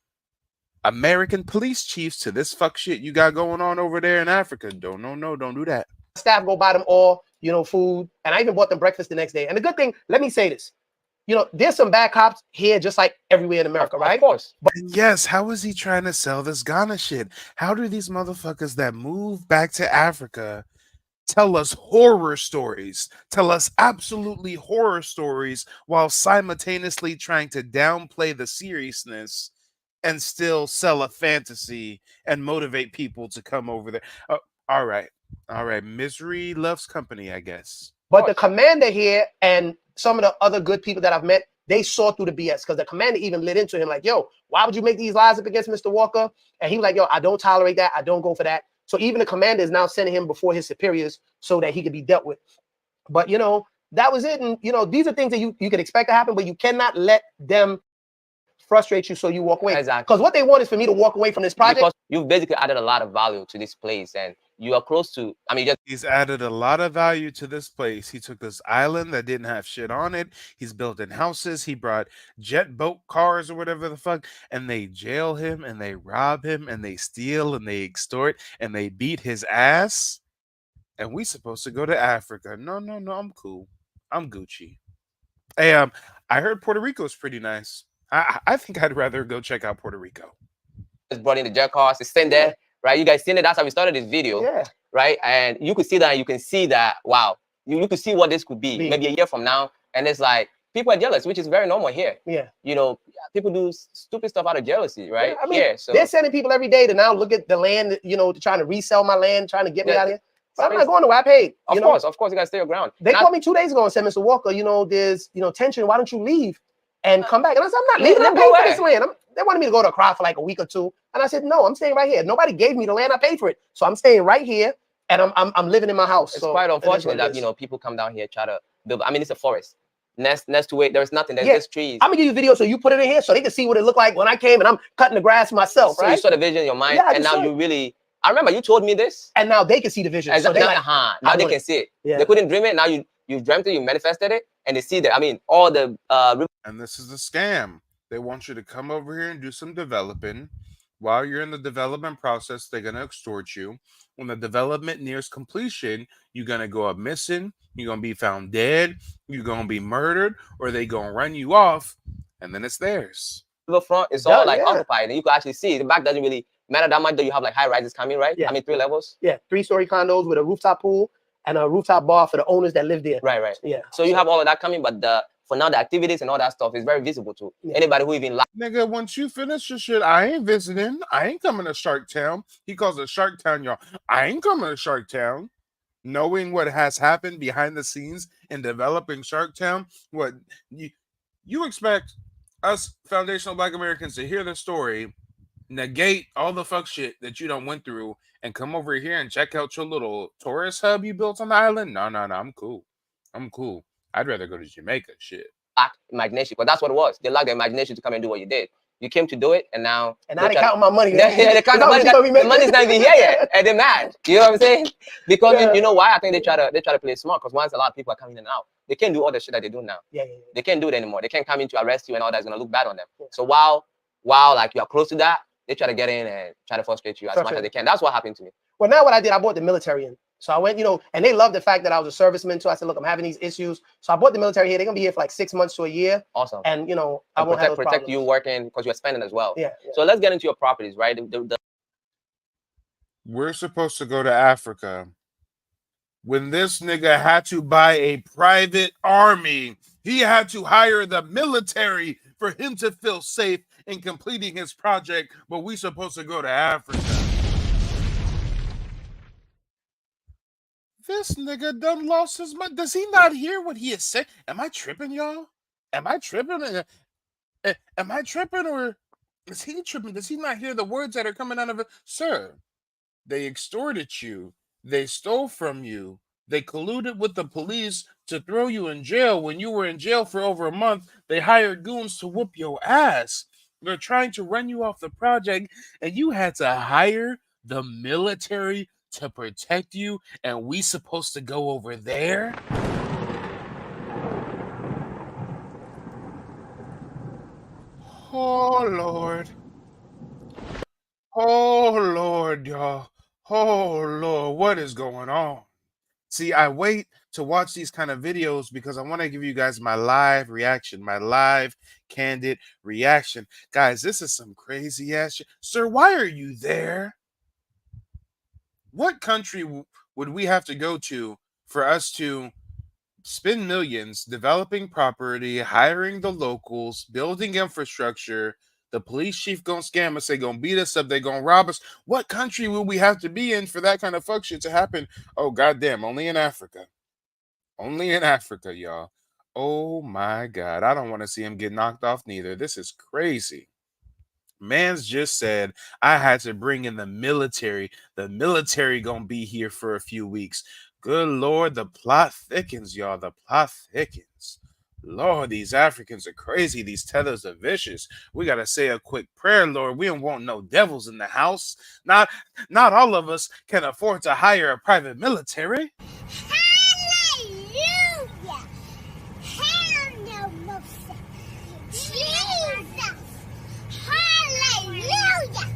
American police chiefs to this fuck shit you got going on over there in Africa. Don't do that. staff go buy them all, you know, food. And I even bought them breakfast the next day. And the good thing, let me say this. You know, there's some bad cops here, just like everywhere in America, right? Of course. But Yes, how is he trying to sell this Ghana shit? How do these motherfuckers that move back to Africa tell us horror stories, tell us absolutely horror stories while simultaneously trying to downplay the seriousness and still sell a fantasy and motivate people to come over there? All right. Misery loves company, I guess. But the commander here and some of the other good people that I've met, they saw through the BS because the commander even lit into him like, yo, why would you make these lies up against Mr. Walker? And he was like, yo, I don't tolerate that. I don't go for that. So even the commander is now sending him before his superiors so that he could be dealt with. But, you know, that was it. And, you know, these are things that you can expect to happen, but you cannot let them frustrate you so you walk away. Exactly. Because what they want is for me to walk away from this project. Because you've basically added a lot of value to this place and you are close to, I mean, He's added a lot of value to this place. He took this island that didn't have shit on it. He's building houses. He brought jet boat cars or whatever the fuck, and they jail him and they rob him and they steal and they extort and they beat his ass. And we supposed to go to Africa. No, I'm cool. I'm Gucci. Hey, I heard Puerto Rico's pretty nice. I think I'd rather go check out Puerto Rico. just brought in the jet cars, it's sitting there, right? You guys seen it, that's how we started this video, right? And you could see that, you can see that, wow, you could see what this could be maybe a year from now. And it's like, people are jealous, which is very normal here. Yeah. You know, people do stupid stuff out of jealousy, right? I mean, so they're sending people every day to now look at the land, you know, to trying to resell my land, trying to get me out of here. But I'm not going nowhere. I paid. Of course, you gotta stay your ground. They called me 2 days ago and said, Mr. Walker, you know, there's, you know, tension. Why don't you leave and come back? And I said, I'm not leaving. I paid for this land. They wanted me to go to Accra for like a week or two. And I said, no, I'm staying right here. Nobody gave me the land. I paid for it. So I'm staying right here and I'm living in my house. It's quite unfortunate that, you know, people come down here, try to build. I mean, it's a forest. Next to it, there's nothing. There's just trees. I'm gonna give you a video so you put it in here so they can see what it looked like when I came and I'm cutting the grass myself, so you saw the vision in your mind, and now you really. I remember you told me this, and now they can see the vision. Exactly. So they like, now they can see it. They couldn't dream it. Now you dreamt it, you manifested it, and they see that. I mean, all the. And this is a scam. They want you to come over here and do some developing. While you're in the development process, they're gonna extort you. when the development nears completion, you're gonna go up missing, you're gonna be found dead, you're gonna be murdered, or they gonna run you off, and then it's theirs. Riverfront is all like occupied, and you can actually see the back doesn't really matter that much. Though you have like high rises coming, right? Yeah. I mean, 3 levels. Yeah, 3-story condos with a rooftop pool and a rooftop bar for the owners that live there. Right, right. Yeah. So you have all of that coming, but for now, the activities and all that stuff is very visible to anybody who even Nigga, once you finish your shit, I ain't visiting. I ain't coming to Shark Town. He calls it Shark Town, y'all. I ain't coming to Shark Town. Knowing what has happened behind the scenes in developing Shark Town, what you expect us foundational Black Americans to hear the story, negate all the fuck shit that you done went through, and come over here and check out your little tourist hub you built on the island? No, I'm cool. I'm cool. I'd rather go to Jamaica. Shit. lack imagination, because that's what it was. They lacked the imagination to come and do what you did. You came to do it, and now they counting my money. They count the money. The money's not even here yet, and they're mad. You know what I'm saying? Because you know why? I think they try to play smart. Because once a lot of people are coming in and out, they can't do all the shit that they do now. They can't do it anymore. They can't come in to arrest you, and all that's gonna look bad on them. So while like you are close to that, they try to get in and try to frustrate you as much as they can. That's what happened to me. Well, now what I did, I bought the military in. So I went, and they love the fact that I was a serviceman too. I said, look, I'm having these issues. So I bought the military here. They're gonna be here for like 6 months to a year. Awesome. And I won't have protect you working because you're spending as well. Yeah. So let's get into your properties, right? We're supposed to go to Africa. When this nigga had to buy a private army, he had to hire the military for him to feel safe in completing his project. But we supposed to go to Africa. This nigga done lost his mind. Does he not hear what he is saying? Am I tripping, y'all? Am I tripping? Am I tripping, or is he tripping? Does he not hear the words that are coming out of it? Sir, they extorted you. They stole from you. They colluded with the police to throw you in jail. When you were in jail for over a month, they hired goons to whoop your ass. They're trying to run you off the project, and you had to hire the military to protect you, and we supposed to go over there? Oh, Lord. Oh, Lord, y'all. Oh, Lord, what is going on? See, I wait to watch these kind of videos because I want to give you guys my live reaction, my live, candid reaction. Guys, this is some crazy ass shit. Sir, why are you there? What country would we have to go to for us to spend millions developing property, hiring the locals, building infrastructure? The police chief gonna scam us, they gonna beat us up, they gonna rob us. What country will we have to be in for that kind of fuck shit to happen? Oh, goddamn, only in Africa. Only in Africa, y'all. Oh my God, I don't want to see him get knocked off neither. This is crazy. Man's just said I had to bring in the military. The military gonna be here for a few weeks. Good Lord, the plot thickens, y'all. The plot thickens. Lord, these Africans are crazy. These tethers are vicious. We gotta say a quick prayer, Lord. We don't want no devils in the house. Not all of us can afford to hire a private military. Hallelujah! Jesus! Hallelujah!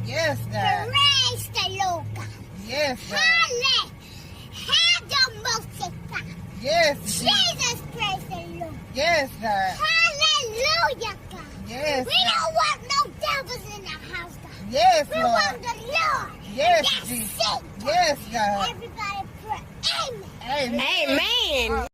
Yes, God. Praise the Lord God. Yes, God. Hallelujah! Yes, Jesus, praise the Lord. yes, God. Hallelujah, God. Yes, We God. don't want no devils in our house, God. Yes, We Lord. want the Lord. Yes, That's Jesus. it, God. Yes, God. Everybody pray. Amen. Amen.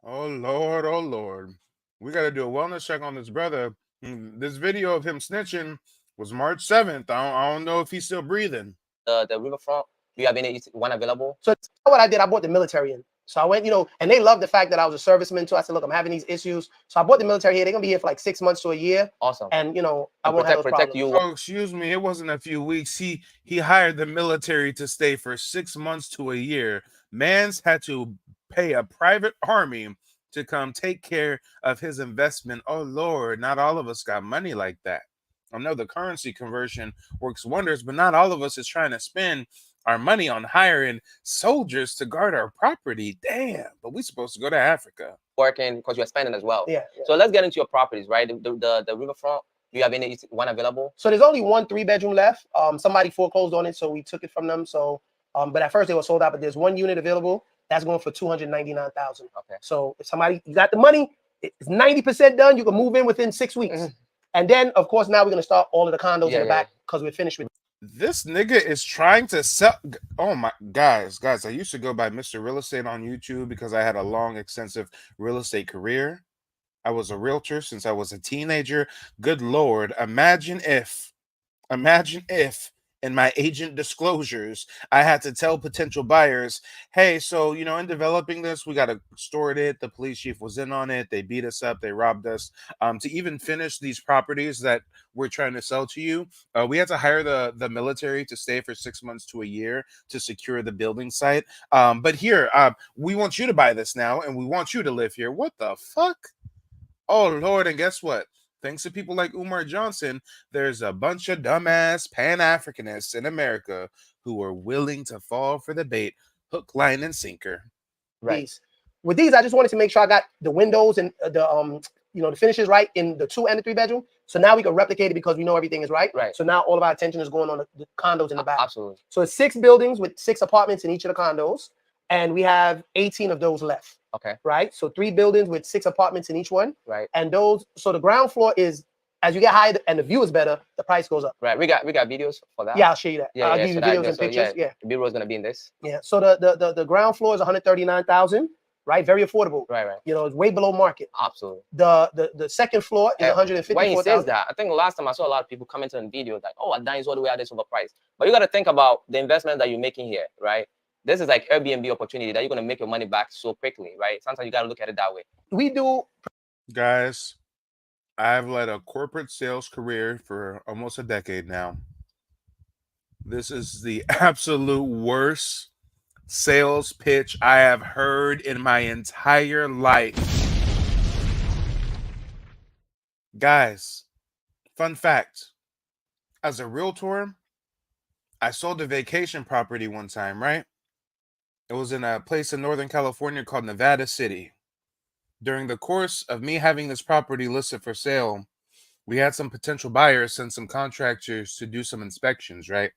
Oh Lord. We gotta do a wellness check on this brother. This video of him snitching was March 7th. I don't know if he's still breathing. The riverfront. Do you have one available? So what I did, I bought the military in. So I went, and they love the fact that I was a serviceman too. I said, look, I'm having these issues. So I bought the military here. They're gonna be here for like 6 months to a year. Awesome. And I won't have protect you. Oh, excuse me. It wasn't a few weeks. He hired the military to stay for 6 months to a year. Mans had to pay a private army to come take care of his investment. Oh Lord, not all of us got money like that. I know the currency conversion works wonders, but not all of us is trying to spend our money on hiring soldiers to guard our property. Damn, but we supposed to go to Africa. Working because you're spending as well. Yeah. So let's get into your properties, right? The riverfront. Do you have one available? So there's only one 3-bedroom left. Somebody foreclosed on it, so we took it from them. So But at first they were sold out. But there's one unit available that's going for $299,000. Okay. So if somebody you got the money, it's 90% done. You can move in within 6 weeks. And then of course now we're gonna start all of the condos in the back because we're finished with. This nigga is trying to sell. Oh my guys, I used to go by Mr. Real Estate on YouTube because I had a long, extensive real estate career. I was a realtor since I was a teenager. Good Lord, imagine if in my agent disclosures, I had to tell potential buyers, hey, so, you know, in developing this, we got to store it. The police chief was in on it. They beat us up. They robbed us. To even finish these properties that we're trying to sell to you, we had to hire the military to stay for 6 months to a year to secure the building site. But here, we want you to buy this now, and we want you to live here. What the fuck? Oh, Lord, and guess what? Thanks to people like Umar Johnson, there's a bunch of dumbass Pan-Africanists in America who are willing to fall for the bait, hook, line, and sinker. Right. With these, I just wanted to make sure I got the windows and the finishes right in the 2 and the 3 bedroom. So now we can replicate it because we know everything is right. Right. So now all of our attention is going on the condos in the back. Absolutely. So it's 6 buildings with 6 apartments in each of the condos, and we have 18 of those left. Okay. Right. So 3 buildings with 6 apartments in each one. Right. And those, so the ground floor is, as you get higher and the view is better, the price goes up. Right. We got videos for that. Yeah, I'll show you that. Yeah, I'll yeah, give you so that- videos and so, pictures. Yeah. The B-roll is gonna be in this. Yeah. So the ground floor is 139,000. Right. Very affordable. Right. You know, it's way below market. Absolutely. The second floor is 154,000. When he says that, I think the last time I saw a lot of people commenting on videos like, "Oh, Adan is all the way at this overpriced." But you got to think about the investment that you're making here, right? This is like Airbnb opportunity that you're gonna make your money back so quickly, right? Sometimes you got to look at it that way. We do. Guys, I've led a corporate sales career for almost a decade now. This is the absolute worst sales pitch I have heard in my entire life. Guys, fun fact. As a realtor, I sold a vacation property one time, right? It was in a place in Northern California called Nevada City. During the course of me having this property listed for sale, we had some potential buyers send some contractors to do some inspections, right?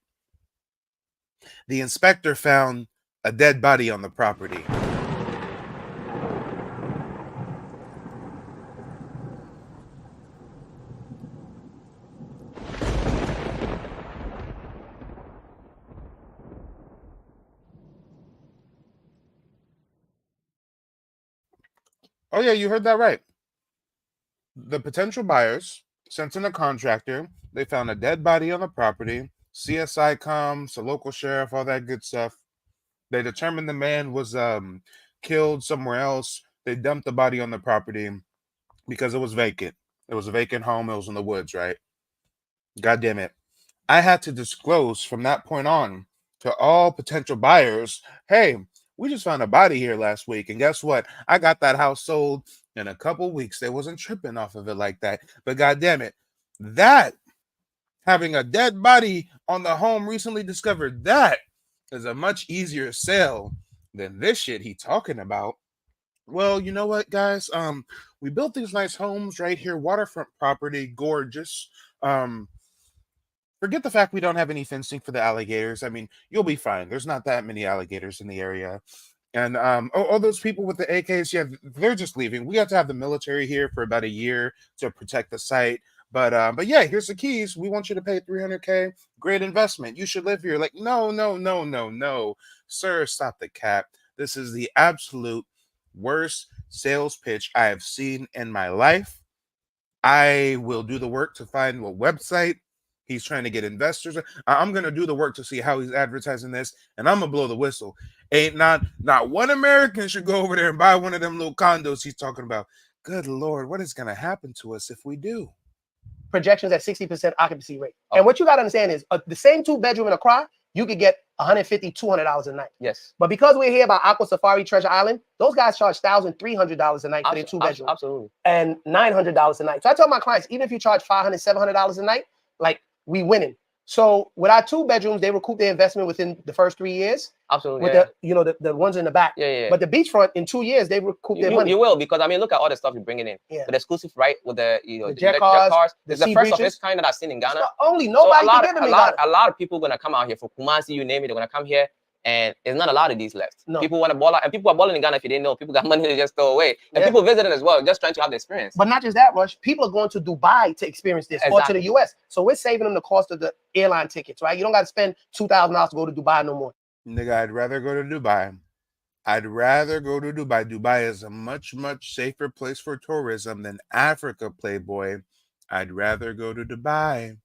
The inspector found a dead body on the property. Oh yeah, you heard that right. The potential buyers sent in a contractor. They found a dead body on the property. CSI comes, the local sheriff, all that good stuff. They determined the man was killed somewhere else. They dumped the body on the property because it was vacant. It was a vacant home. It was in the woods, right? God damn it. I had to disclose from that point on to all potential buyers, hey, we just found a body here last week. And guess what? I got that house sold in a couple weeks. They wasn't tripping off of it like that. But God damn it, that having a dead body on the home recently discovered, that is a much easier sale than this shit he talking about. Well, you know what, guys? We built these nice homes right here, waterfront property, gorgeous. Forget the fact we don't have any fencing for the alligators. I mean, you'll be fine. There's not that many alligators in the area. And all those people with the AKs, yeah, they're just leaving. We have to have the military here for about a year to protect the site. But yeah, here's the keys. We want you to pay $300K. Great investment. You should live here. Like, no, sir, stop the cap. This is the absolute worst sales pitch I have seen in my life. I will do the work to find what website he's trying to get investors. I'm gonna do the work to see how he's advertising this, and I'm gonna blow the whistle. Ain't not one American should go over there and buy one of them little condos he's talking about. Good Lord, what is gonna happen to us if we do? Projections at 60% occupancy rate. And what you got to understand is the same 2-bedroom in Accra, you could get $150, $200 a night. Yes. But because we're here by Aqua Safari Treasure Island, those guys charge $1,300 a night for their 2-bedroom. Absolutely. And $900 a night. So I tell my clients, even if you charge $500, $700 a night, like, we winning. So with our 2 bedrooms, they recoup their investment within the first 3 years. Absolutely. With the ones in the back. Yeah. But the beachfront in 2 years, they recoup their money. You will, because I mean, look at all the stuff you're bringing in. Yeah. With exclusive, right? With the the jet cars, it's the the sea first of breaches. its kind that I've seen in Ghana. Only nobody so can get them in Ghana. a lot of people gonna come out here for Kumasi, you name it. They're gonna come here And there's not a lot of these left. No. People want to ball out, and people are balling in Ghana if you didn't know. People got money to just throw away. And Yeah. people visiting as well, just trying to have the experience. But not just that, Rush. People are going to Dubai to experience this, or to Exactly. the US. So we're saving them the cost of the airline tickets, right? You don't got to spend $2,000 to go to Dubai no more. Nigga, I'd rather go to Dubai. I'd rather go to Dubai. Dubai is a much, much safer place for tourism than Africa, Playboy. I'd rather go to Dubai.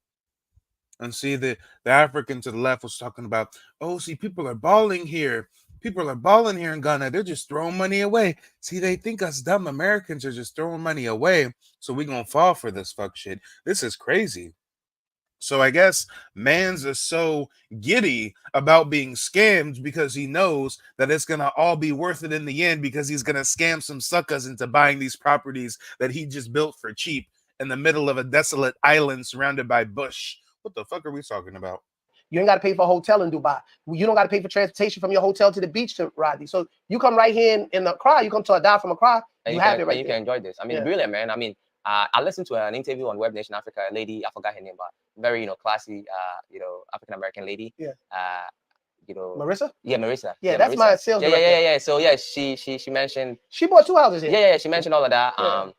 And see, the African to the left was talking about, oh, see, people are balling here. People are balling here in Ghana. They're just throwing money away. See, they think us dumb Americans are just throwing money away. So we gonna fall for this fuck shit. This is crazy. So I guess Mans is so giddy about being scammed because he knows that it's going to all be worth it in the end, because he's going to scam some suckers into buying these properties that he just built for cheap in the middle of a desolate island surrounded by bush. What the fuck are we talking about? You ain't got to pay for a hotel in Dubai. You don't got to pay for transportation from your hotel to the beach to Rodney. So you come right here in Accra, you come to Adar from Accra, you have it right you there. can enjoy this. I mean, Yeah. brilliant, man. I mean, I listened to an interview on Web Nation Africa, a lady, I forgot her name, but very, classy, African-American lady. Yeah. Marissa? Marissa? Yeah, Marissa. Yeah, that's my sales director. Yeah. So yeah, she mentioned. She bought 2 houses here. Yeah, she mentioned all of that. Yeah.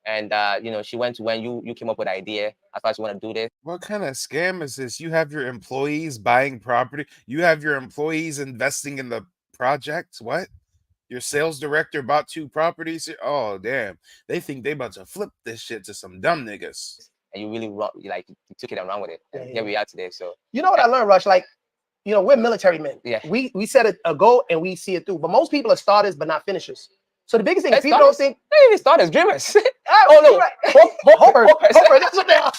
And she went to when you came up with the idea as far as you want to do this. What kind of scam is this? You have your employees buying property. You have your employees investing in the project. What? Your sales director bought 2 properties. Oh, damn. They think they about to flip this shit to some dumb niggas. And you really you took it and ran with it. And Yeah. here we are today. So You know what I learned, Rush? Like, we're military men. Yeah. We set a goal and we see it through. But most people are starters, but not finishers. So the biggest thing is Hey, people don't starters? think. They even started as dreamers. Oh no, Right. Hopers. Hopers. That's what they are.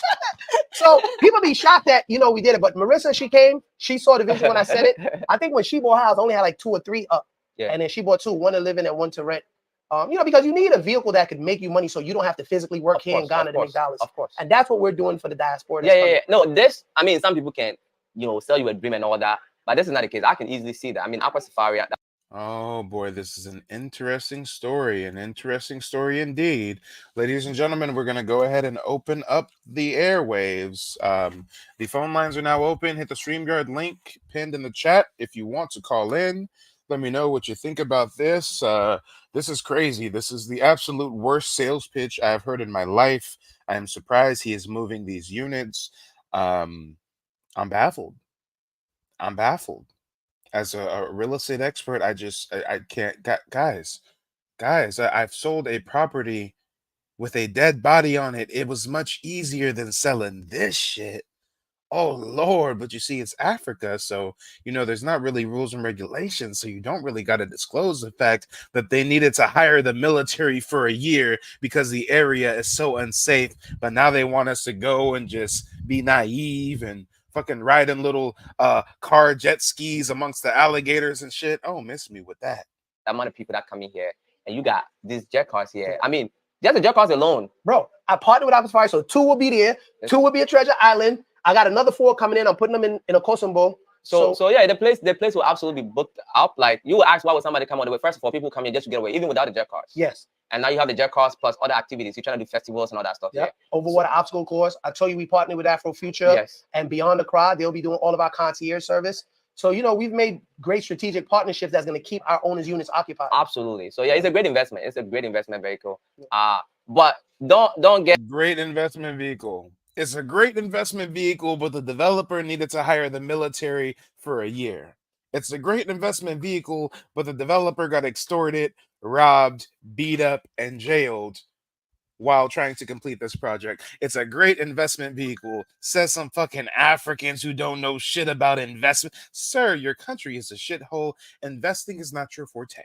So people be shocked that we did it. But Marissa, she came. She saw the vision when I said it. I think when she bought her house, I only had like 2 or 3 up. Yeah. And then she bought 2, one to live in and one to rent. Because you need a vehicle that could make you money, so you don't have to physically work here in Ghana to make dollars. Of course. And that's what we're doing for the diaspora. Yeah. No, I mean, some people can, sell you a dream and all that, but this is not the case. I can easily see that. I mean, Aqua Safari. Oh boy, this is an interesting story indeed. Ladies and gentlemen, we're going to go ahead and open up the airwaves. The phone lines are now open. Hit the StreamYard link pinned in the chat if you want to call in. Let me know what you think about this. This is crazy. This is the absolute worst sales pitch I've heard in my life. I am surprised he is moving these units. I'm baffled. As a real estate expert, I can't, guys, I've sold a property with a dead body on it. It was much easier than selling this shit. Oh Lord, but you see, it's Africa, so there's not really rules and regulations, so you don't really got to disclose the fact that they needed to hire the military for a year because the area is so unsafe. But now they want us to go and just be naive and fucking riding little car jet skis amongst the alligators and shit. Oh, miss me with that. The amount of people that come in here, and you got these jet cars here. I mean, just the jet cars alone. Bro, I partnered with Aqua Safari, so 2 will be there. 2 will be at Treasure Island. I got another 4 coming in. I'm putting them in a Kosovo. So yeah, the place will absolutely be booked up. Like, you will ask, why would somebody come on the way? First of all, people come in just to get away, even without the jet cars. Yes. And now you have the jet cars plus other activities. You're trying to do festivals and all that stuff. Yep. Yeah. Overwater obstacle course. I told you we partnered with Afro Future. Yes. And Beyond the Crowd. They'll be doing all of our concierge service. So, we've made great strategic partnerships that's going to keep our owners' units occupied. Absolutely. So yeah, it's a great investment. It's a great investment vehicle. But don't get Great investment vehicle. It's a great investment vehicle, but the developer needed to hire the military for a year. It's a great investment vehicle, but the developer got extorted, robbed, beat up, and jailed while trying to complete this project. It's a great investment vehicle, says some fucking Africans who don't know shit about investment. Sir, your country is a shithole. Investing is not your forte.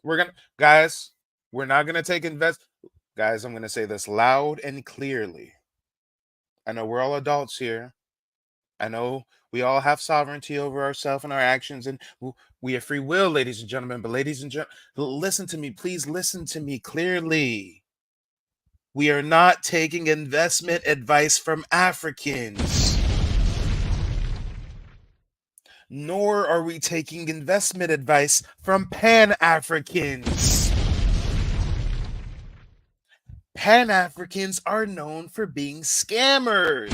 We're not gonna take Guys, I'm gonna say this loud and clearly. I know we're all adults here. I know we all have sovereignty over ourselves and our actions, and we have free will, ladies and gentlemen. But ladies and gentlemen, listen to me. Please listen to me clearly. We are not taking investment advice from Africans. Nor are we taking investment advice from Pan-Africans. Pan-Africans are known for being scammers.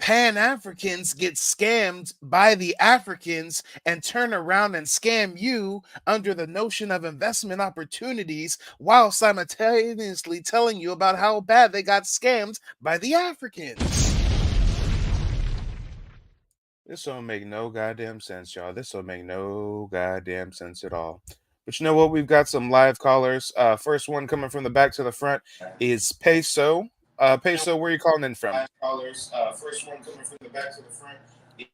Pan-Africans get scammed by the Africans and turn around and scam you under the notion of investment opportunities while simultaneously telling you about how bad they got scammed by the Africans. This don't make no goddamn sense, y'all. This don't make no goddamn sense at all. But you know what? We've got some live callers. First one coming from the back to the front is Peso. Peso, where are you calling in from? Callers. First one coming from the back to the front.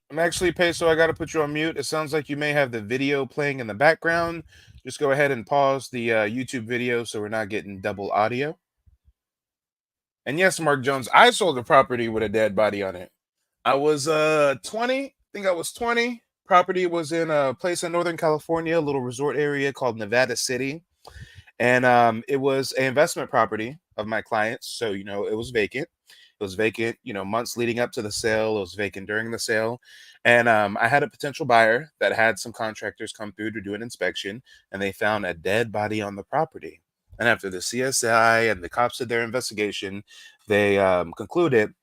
I'm actually Peso. I got to put you on mute. It sounds like you may have the video playing in the background. Just go ahead and pause the YouTube video so we're not getting double audio. And yes, Mark Jones, I sold a property with a dead body on it. I was 20. I think I was 20. Property was in a place in Northern California, a little resort area called Nevada City. And it was an investment property of my clients. So, you know, it was vacant. It was vacant, you know, months leading up to the sale. It was vacant during the sale. And I had a potential buyer that had some contractors come through to do an inspection, and they found a dead body on the property. And after the CSI and the cops did their investigation, they concluded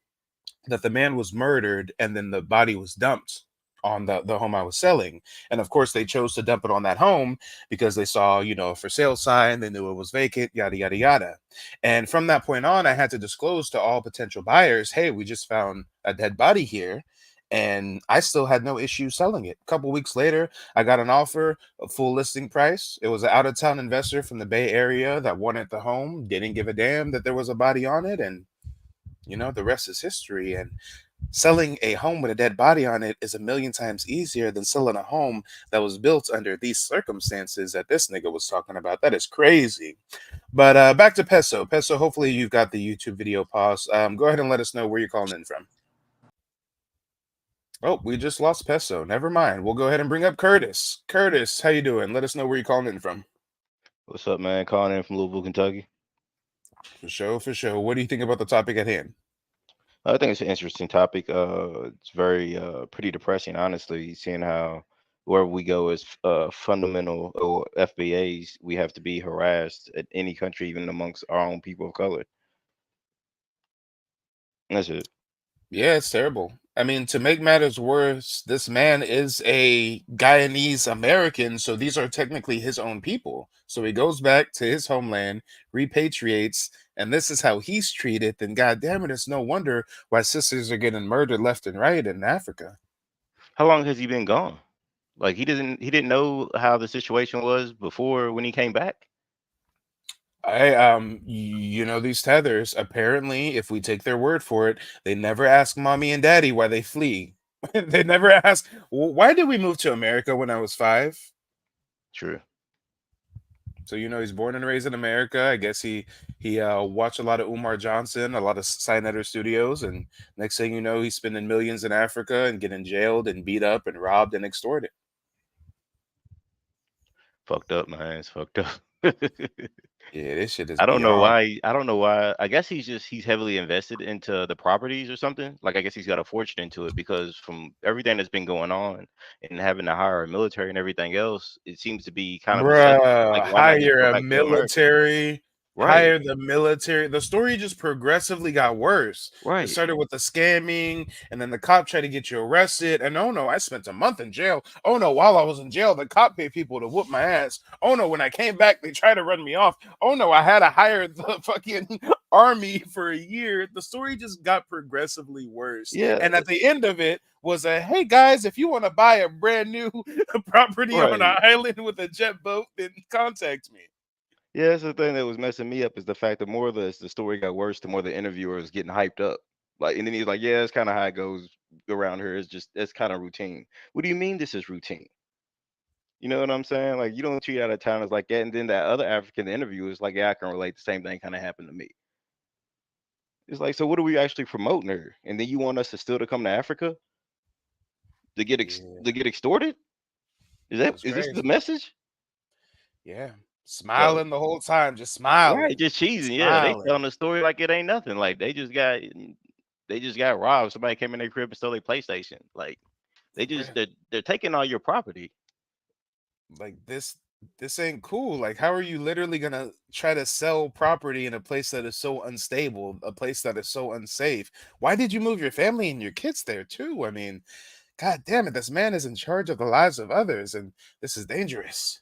that the man was murdered and then the body was dumped on the home I was selling. And of course, they chose to dump it on that home because they saw, you know, a for sale sign, they knew it was vacant, yada, yada, yada. And from that point on, I had to disclose to all potential buyers, hey, we just found a dead body here. And I still had no issue selling it. A couple weeks later, I got an offer, a full listing price. It was an out of town investor from the Bay Area that wanted the home, didn't give a damn that there was a body on it. And you know, the rest is history. And selling a home with a dead body on it is a million times easier than selling a home that was built under these circumstances that this nigga was talking about. That is crazy. But back to Peso. Peso, hopefully you've got the YouTube video paused. Go ahead and let us know where you're calling in from. Oh, we just lost Peso. Never mind. We'll go ahead and bring up Curtis. Curtis, how you doing? Let us know where you're calling in from. What's up, man? Calling in from Louisville, Kentucky. For sure, for sure. What do you think about the topic at hand? I think it's an interesting topic. It's very pretty depressing, honestly, seeing how wherever we go as fundamental or FBAs, we have to be harassed at any country, even amongst our own people of color. That's it. Yeah, it's terrible. I mean, to make matters worse, this man is a Guyanese American, so these are technically his own people. So he goes back to his homeland, repatriates, and this is how he's treated. Then, God damn it, it's no wonder why sisters are getting murdered left and right in Africa. How long has he been gone? Like he didn't know how the situation was before when he came back. You know, these tethers, apparently, if we take their word for it, they never ask mommy and daddy why they flee. They never ask, "Well, why did we move to America when I was 5?" True. So, you know, he's born and raised in America. I guess he watched a lot of Umar Johnson, a lot of Signetter Studios, and next thing you know, he's spending millions in Africa and getting jailed and beat up and robbed and extorted. Fucked up, man. It's fucked up. Yeah, this shit is I don't know beyond. why. I don't know why. I guess he's heavily invested into the properties or something. Like I guess he's got a fortune into it because from everything that's been going on and having to hire a military and everything else, it seems to be kind of a sudden. Like Bruh, why not just hire go a back to America? military, Right. hire the military. The story just progressively got worse. It Right. started with the scamming, and then the cop tried to get you arrested. And oh no, I spent a month in jail. Oh no, while I was in jail, the cop paid people to whoop my ass. Oh no, when I came back, they tried to run me off. Oh no, I had to hire the fucking army for a year. The story just got progressively worse. Yeah. And at the end of it was a, hey guys, if you want to buy a brand new property on an Right. island with a jet boat, then contact me. Yeah, that's the thing that was messing me up is the fact that more the story got worse, the more the interviewer was getting hyped up. Like, and then he's like, "Yeah, it's kind of how it goes around here. It's kind of routine." What do you mean this is routine? You know what I'm saying? Like, you don't treat out of towners like that. And then that other African interviewer is like, "Yeah, I can relate. The same thing kind of happened to me." It's like, so what are we actually promoting here? And then you want us to still to come to Africa to get Yeah, to get extorted? that's Is this the crazy. message? Yeah, So smiling the whole time, just right, smiling, just cheesing. Yeah, they smiling. telling the story like it ain't nothing. Like they just got robbed. Somebody came in their crib and stole their PlayStation. Like For real. they're taking all your property. Like this This ain't cool. Like, how are you literally gonna try to sell property in a place that is so unstable, a place that is so unsafe? Why did you move your family and your kids there too? I mean, god damn it, this man is in charge of the lives of others, and this is dangerous.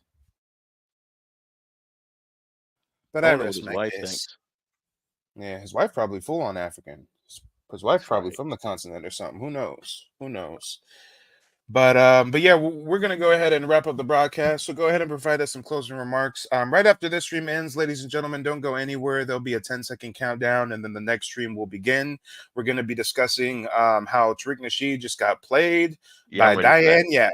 But I I wonder what rest his my wife case. thinks. Yeah, his wife probably full on African. His wife probably Right. from the continent or something. Who knows? Who knows? But yeah, we're gonna go ahead and wrap up the broadcast. So go ahead and provide us some closing remarks. Right after this stream ends, ladies and gentlemen, don't go anywhere. There'll be a 10-second countdown, and then the next stream will begin. We're gonna be discussing how Tariq Nasheed just got played Yeah, I'm by ready for that. Diane. Yeah,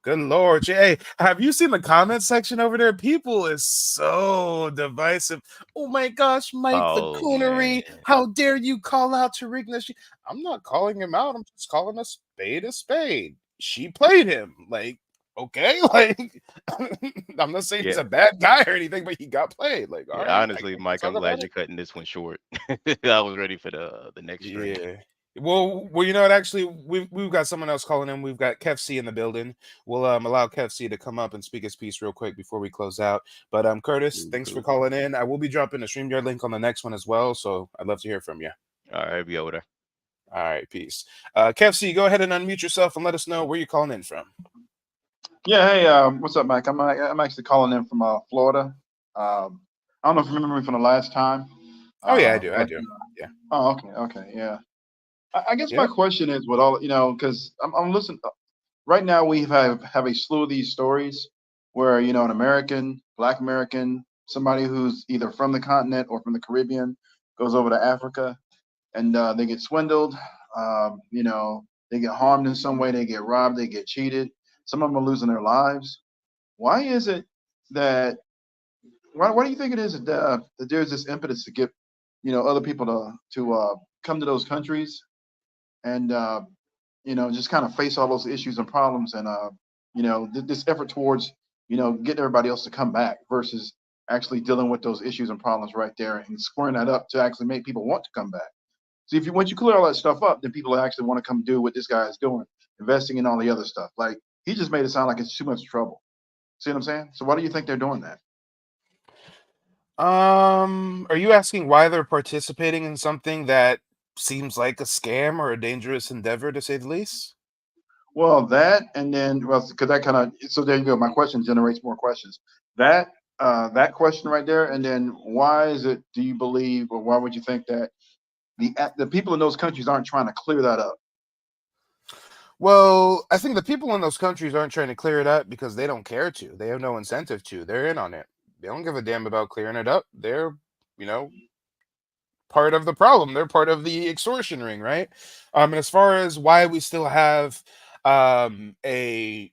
good lord. Hey, have you seen the comment section over there? People is so divisive. Oh my gosh, Mike the Oh man. Coonery. How dare you call out Tariq Nasheed? I'm not calling him out. I'm just calling a spade a spade. She played him. Like, okay, like I'm not saying he's Yeah. a bad guy or anything, but he got played. Like, all Yeah, right, I honestly, guess we'll Mike, talk I'm about glad it. you're cutting this one short. I was ready for the next stream. Yeah. Well, you know what? Actually, we've got someone else calling in. We've got Kev C in the building. We'll allow Kev C to come up and speak his piece real quick before we close out. But Curtis, Cool, thanks for cool. calling in. I will be dropping the StreamYard link on the next one as well. So I'd love to hear from you. All right, be over there. All right, peace. Kev C, go ahead and unmute yourself and let us know where you're calling in from. Yeah, hey, what's up, Mike? I'm actually calling in from Florida. I don't know if you remember me from the last time, Oh yeah, I do. I but do. Yeah. oh, okay, yeah. I guess my Yep. question is, with all because I'm listening right now. We have a slew of these stories where an American, Black American, somebody who's either from the continent or from the Caribbean goes over to Africa and they get swindled. They get harmed in some way. They get robbed. They get cheated. Some of them are losing their lives. Why is it that why do you think it is that there's this impetus to get other people to come to those countries and just kind of face all those issues and problems and this effort towards getting everybody else to come back versus actually dealing with those issues and problems right there and squaring that up to actually make people want to come back. See, if you once you clear all that stuff up, then people actually want to come do what this guy is doing, investing in all the other stuff. Like he just made it sound like it's too much trouble. See what I'm saying? So why do you think they're doing that? Are you asking why they're participating in something that seems like a scam or a dangerous endeavor, to say the least? Well, that and then because that kind of so there you go. My question generates more questions. That that question right there, and then why is it? Do you believe, or why would you think that the people in those countries aren't trying to clear that up? Well, I think the people in those countries aren't trying to clear it up because they don't care to. They have no incentive to. They're in on it. They don't give a damn about clearing it up. They're, you know, part of the problem. They're part of the extortion ring, right? And as far as why we still have a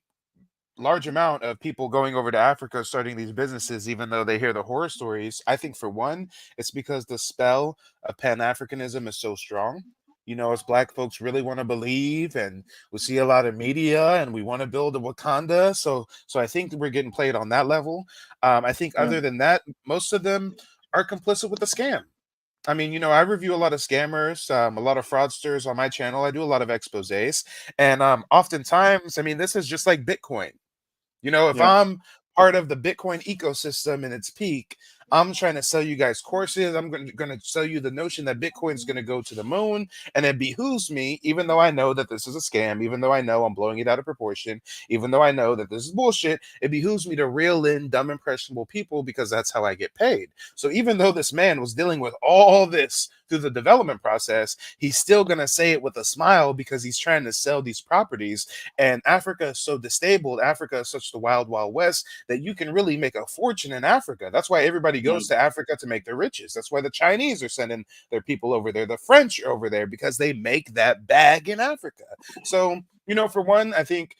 large amount of people going over to Africa starting these businesses, even though they hear the horror stories. I think for one, it's because the spell of Pan Africanism is so strong. You know, as Black folks really want to believe, and we see a lot of media, and we want to build a Wakanda. So I think we're getting played on that level. I think Yeah. other than that, most of them are complicit with the scam. I mean, I review a lot of scammers, a lot of fraudsters on my channel. I do a lot of exposés, and oftentimes, I mean, this is just like Bitcoin. If Yeah. I'm part of the Bitcoin ecosystem in its peak, I'm trying to sell you guys courses. I'm going to sell you the notion that Bitcoin is going to go to the moon. And it behooves me, even though I know that this is a scam, even though I know I'm blowing it out of proportion, even though I know that this is bullshit, it behooves me to reel in dumb, impressionable people because that's how I get paid. So even though this man was dealing with all this through the development process, he's still going to say it with a smile because he's trying to sell these properties. And Africa is so disabled. Africa is such the wild, wild west that you can really make a fortune in Africa. That's why everybody goes to Africa to make their riches. That's why the Chinese are sending their people over there. The French are over there because they make that bag in Africa. So, for one, I think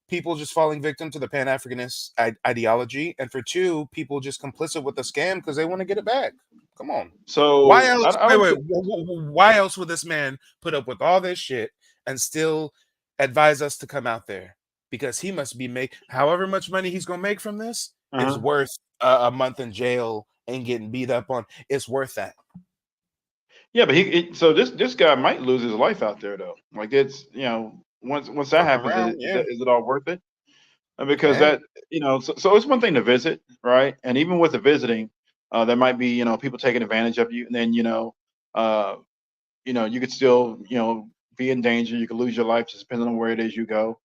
people just falling victim to the Pan-Africanist ideology. And for two, people just complicit with the scam because they want to get it back. Come on. Why So else? I Wait, don't. wait. Why else would this man put up with all this shit and still advise us to come out there? Because he must be however much money he's gonna make from this is Uh-huh. worth a month in jail and getting beat up on. It's worth that. Yeah, but so this guy might lose his life out there though. Like it's once that Fuck happens, around, yeah. is it all worth it? because Hey, that so it's one thing to visit, right? And even with the visiting, there might be people taking advantage of you, and then uh, you could still be in danger. You could lose your life just depending on where it is you go.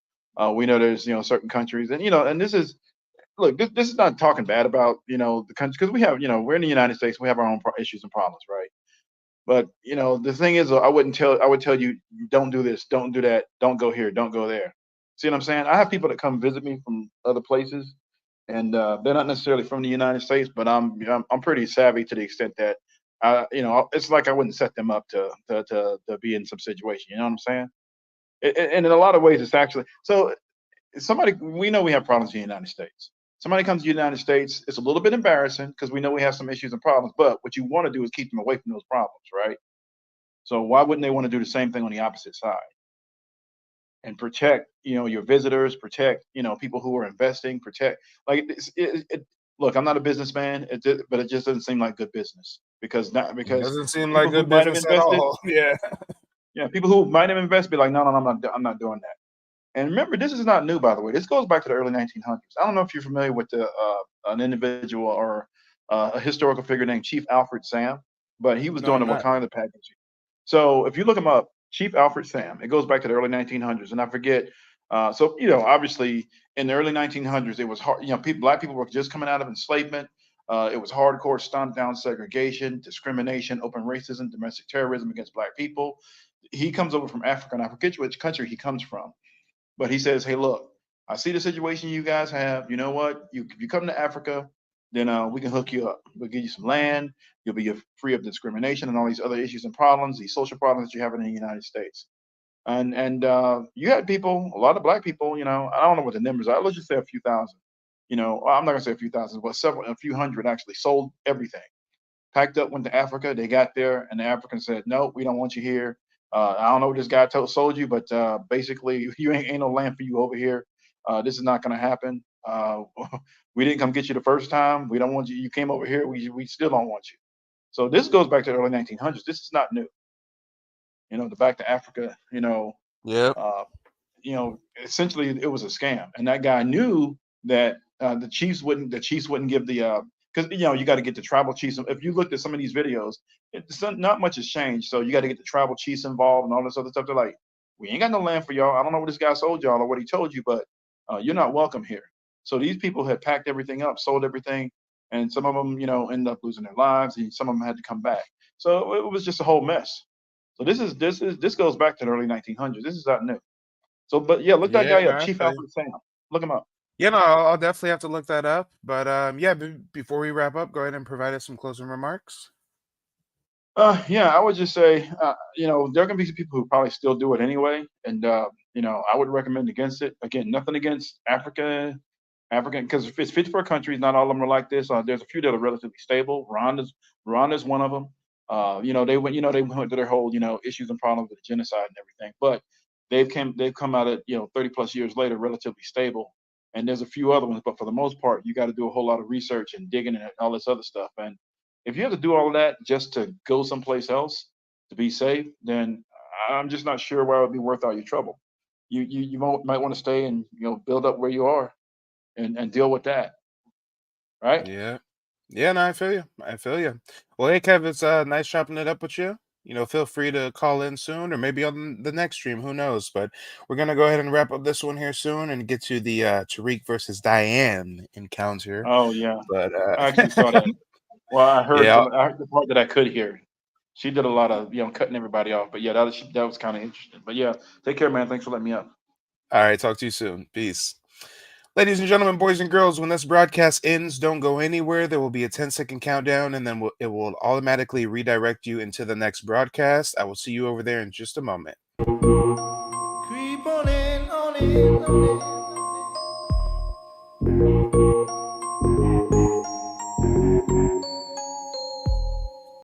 We know there's certain countries, and and this is look, this is not talking bad about the country because we have we're in the United States, we have our own issues and problems, right? But the thing is, I would tell you, don't do this, don't do that, don't go here, don't go there. See what I'm saying? I have people that come visit me from other places, and they're not necessarily from the United States, but I'm pretty savvy to the extent that it's like I wouldn't set them up to be in some situation. You know what I'm saying? And in a lot of ways, it's actually so. Somebody we know we have problems in the United States. Somebody comes to the United States, it's a little bit embarrassing because we know we have some issues and problems. But what you want to do is keep them away from those problems, right? So why wouldn't they want to do the same thing on the opposite side and protect, your visitors, protect, people who are investing, protect like look, I'm not a businessman, but it just doesn't seem like good business it because doesn't seem like people who good might have business at invested, all. Yeah. people who might have invested be like, no, no, no, I'm not doing that. And remember, this is not new, by the way. This goes back to the early 1900s. I don't know if you're familiar with an individual or a historical figure named Chief Alfred Sam, but he was No, doing I'm the not. Wakanda packaging. So if you look him up, Chief Alfred Sam, it goes back to the early 1900s, and I forget. So obviously in the early 1900s, it was hard. Black people were just coming out of enslavement. It was hardcore stomp down segregation, discrimination, open racism, domestic terrorism against black people. He comes over from Africa, and I forget which country he comes from, but he says, "Hey, look, I see the situation you guys have. You know what? If you come to Africa, then we can hook you up. We'll give you some land. You'll be free of discrimination and all these other issues and problems, these social problems that you have in the United States." And you had people, a lot of black people. I don't know what the numbers are. Let's just say a few thousand. Well, I'm not gonna say a few thousand, but a few hundred actually sold everything, packed up, went to Africa. They got there, and the Africans said, "No, we don't want you here. I don't know what this guy sold you, but basically, you ain't no land for you over here. This is not going to happen. We didn't come get you the first time. We don't want you. You came over here. We still don't want you." So this goes back to the early 1900s. This is not new. The back to Africa. Yep. Uh, essentially it was a scam, and that guy knew that the Chiefs wouldn't give the because you got to get the tribal chiefs. If you looked at some of these videos, not much has changed. So you got to get the tribal chiefs involved and all this other stuff. They're like, we ain't got no land for y'all. I don't know what this guy sold y'all or what he told you, but you're not welcome here. So these people had packed everything up, sold everything, and some of them, ended up losing their lives, and some of them had to come back. So it was just a whole mess. So this goes back to the early 1900s. This is not new. So, but yeah, look that Yeah, guy no, up, I Chief feel you. Alfred Sam. Look him up. Yeah, no, I'll definitely have to look that up. But yeah, before we wrap up, go ahead and provide us some closing remarks. Yeah, I would just say, there are gonna be some people who probably still do it anyway, and I would recommend against it. Again, nothing against African, because if it's 54 countries, not all of them are like this. There's a few that are relatively stable. Rwanda's one of them. They went through their whole, issues and problems with genocide and everything, but they've come out at 30 plus years later relatively stable. And there's a few other ones, but for the most part, you got to do a whole lot of research and digging and all this other stuff. And if you have to do all of that just to go someplace else to be safe, then I'm just not sure why it would be worth all your trouble. You might want to stay and build up where you are and deal with that, right? Yeah. Yeah, no, I feel you. I feel you. Well, hey, Kev, it's nice chopping it up with you. Feel free to call in soon or maybe on the next stream. Who knows? But we're going to go ahead and wrap up this one here soon and get to the Tariq versus Diane encounter. Oh yeah, But I actually saw that. Well, I heard yeah, some. I heard the part that I could hear. She did a lot of cutting everybody off. But yeah, that was kind of interesting. But yeah, take care, man. Thanks for letting me up. all right. Talk to you soon. Peace. Ladies and gentlemen, boys and girls, when this broadcast ends, don't go anywhere. There will be a 10-second countdown, and then it will automatically redirect you into the next broadcast. I will see you over there in just a moment. Creep on in, on in, on in.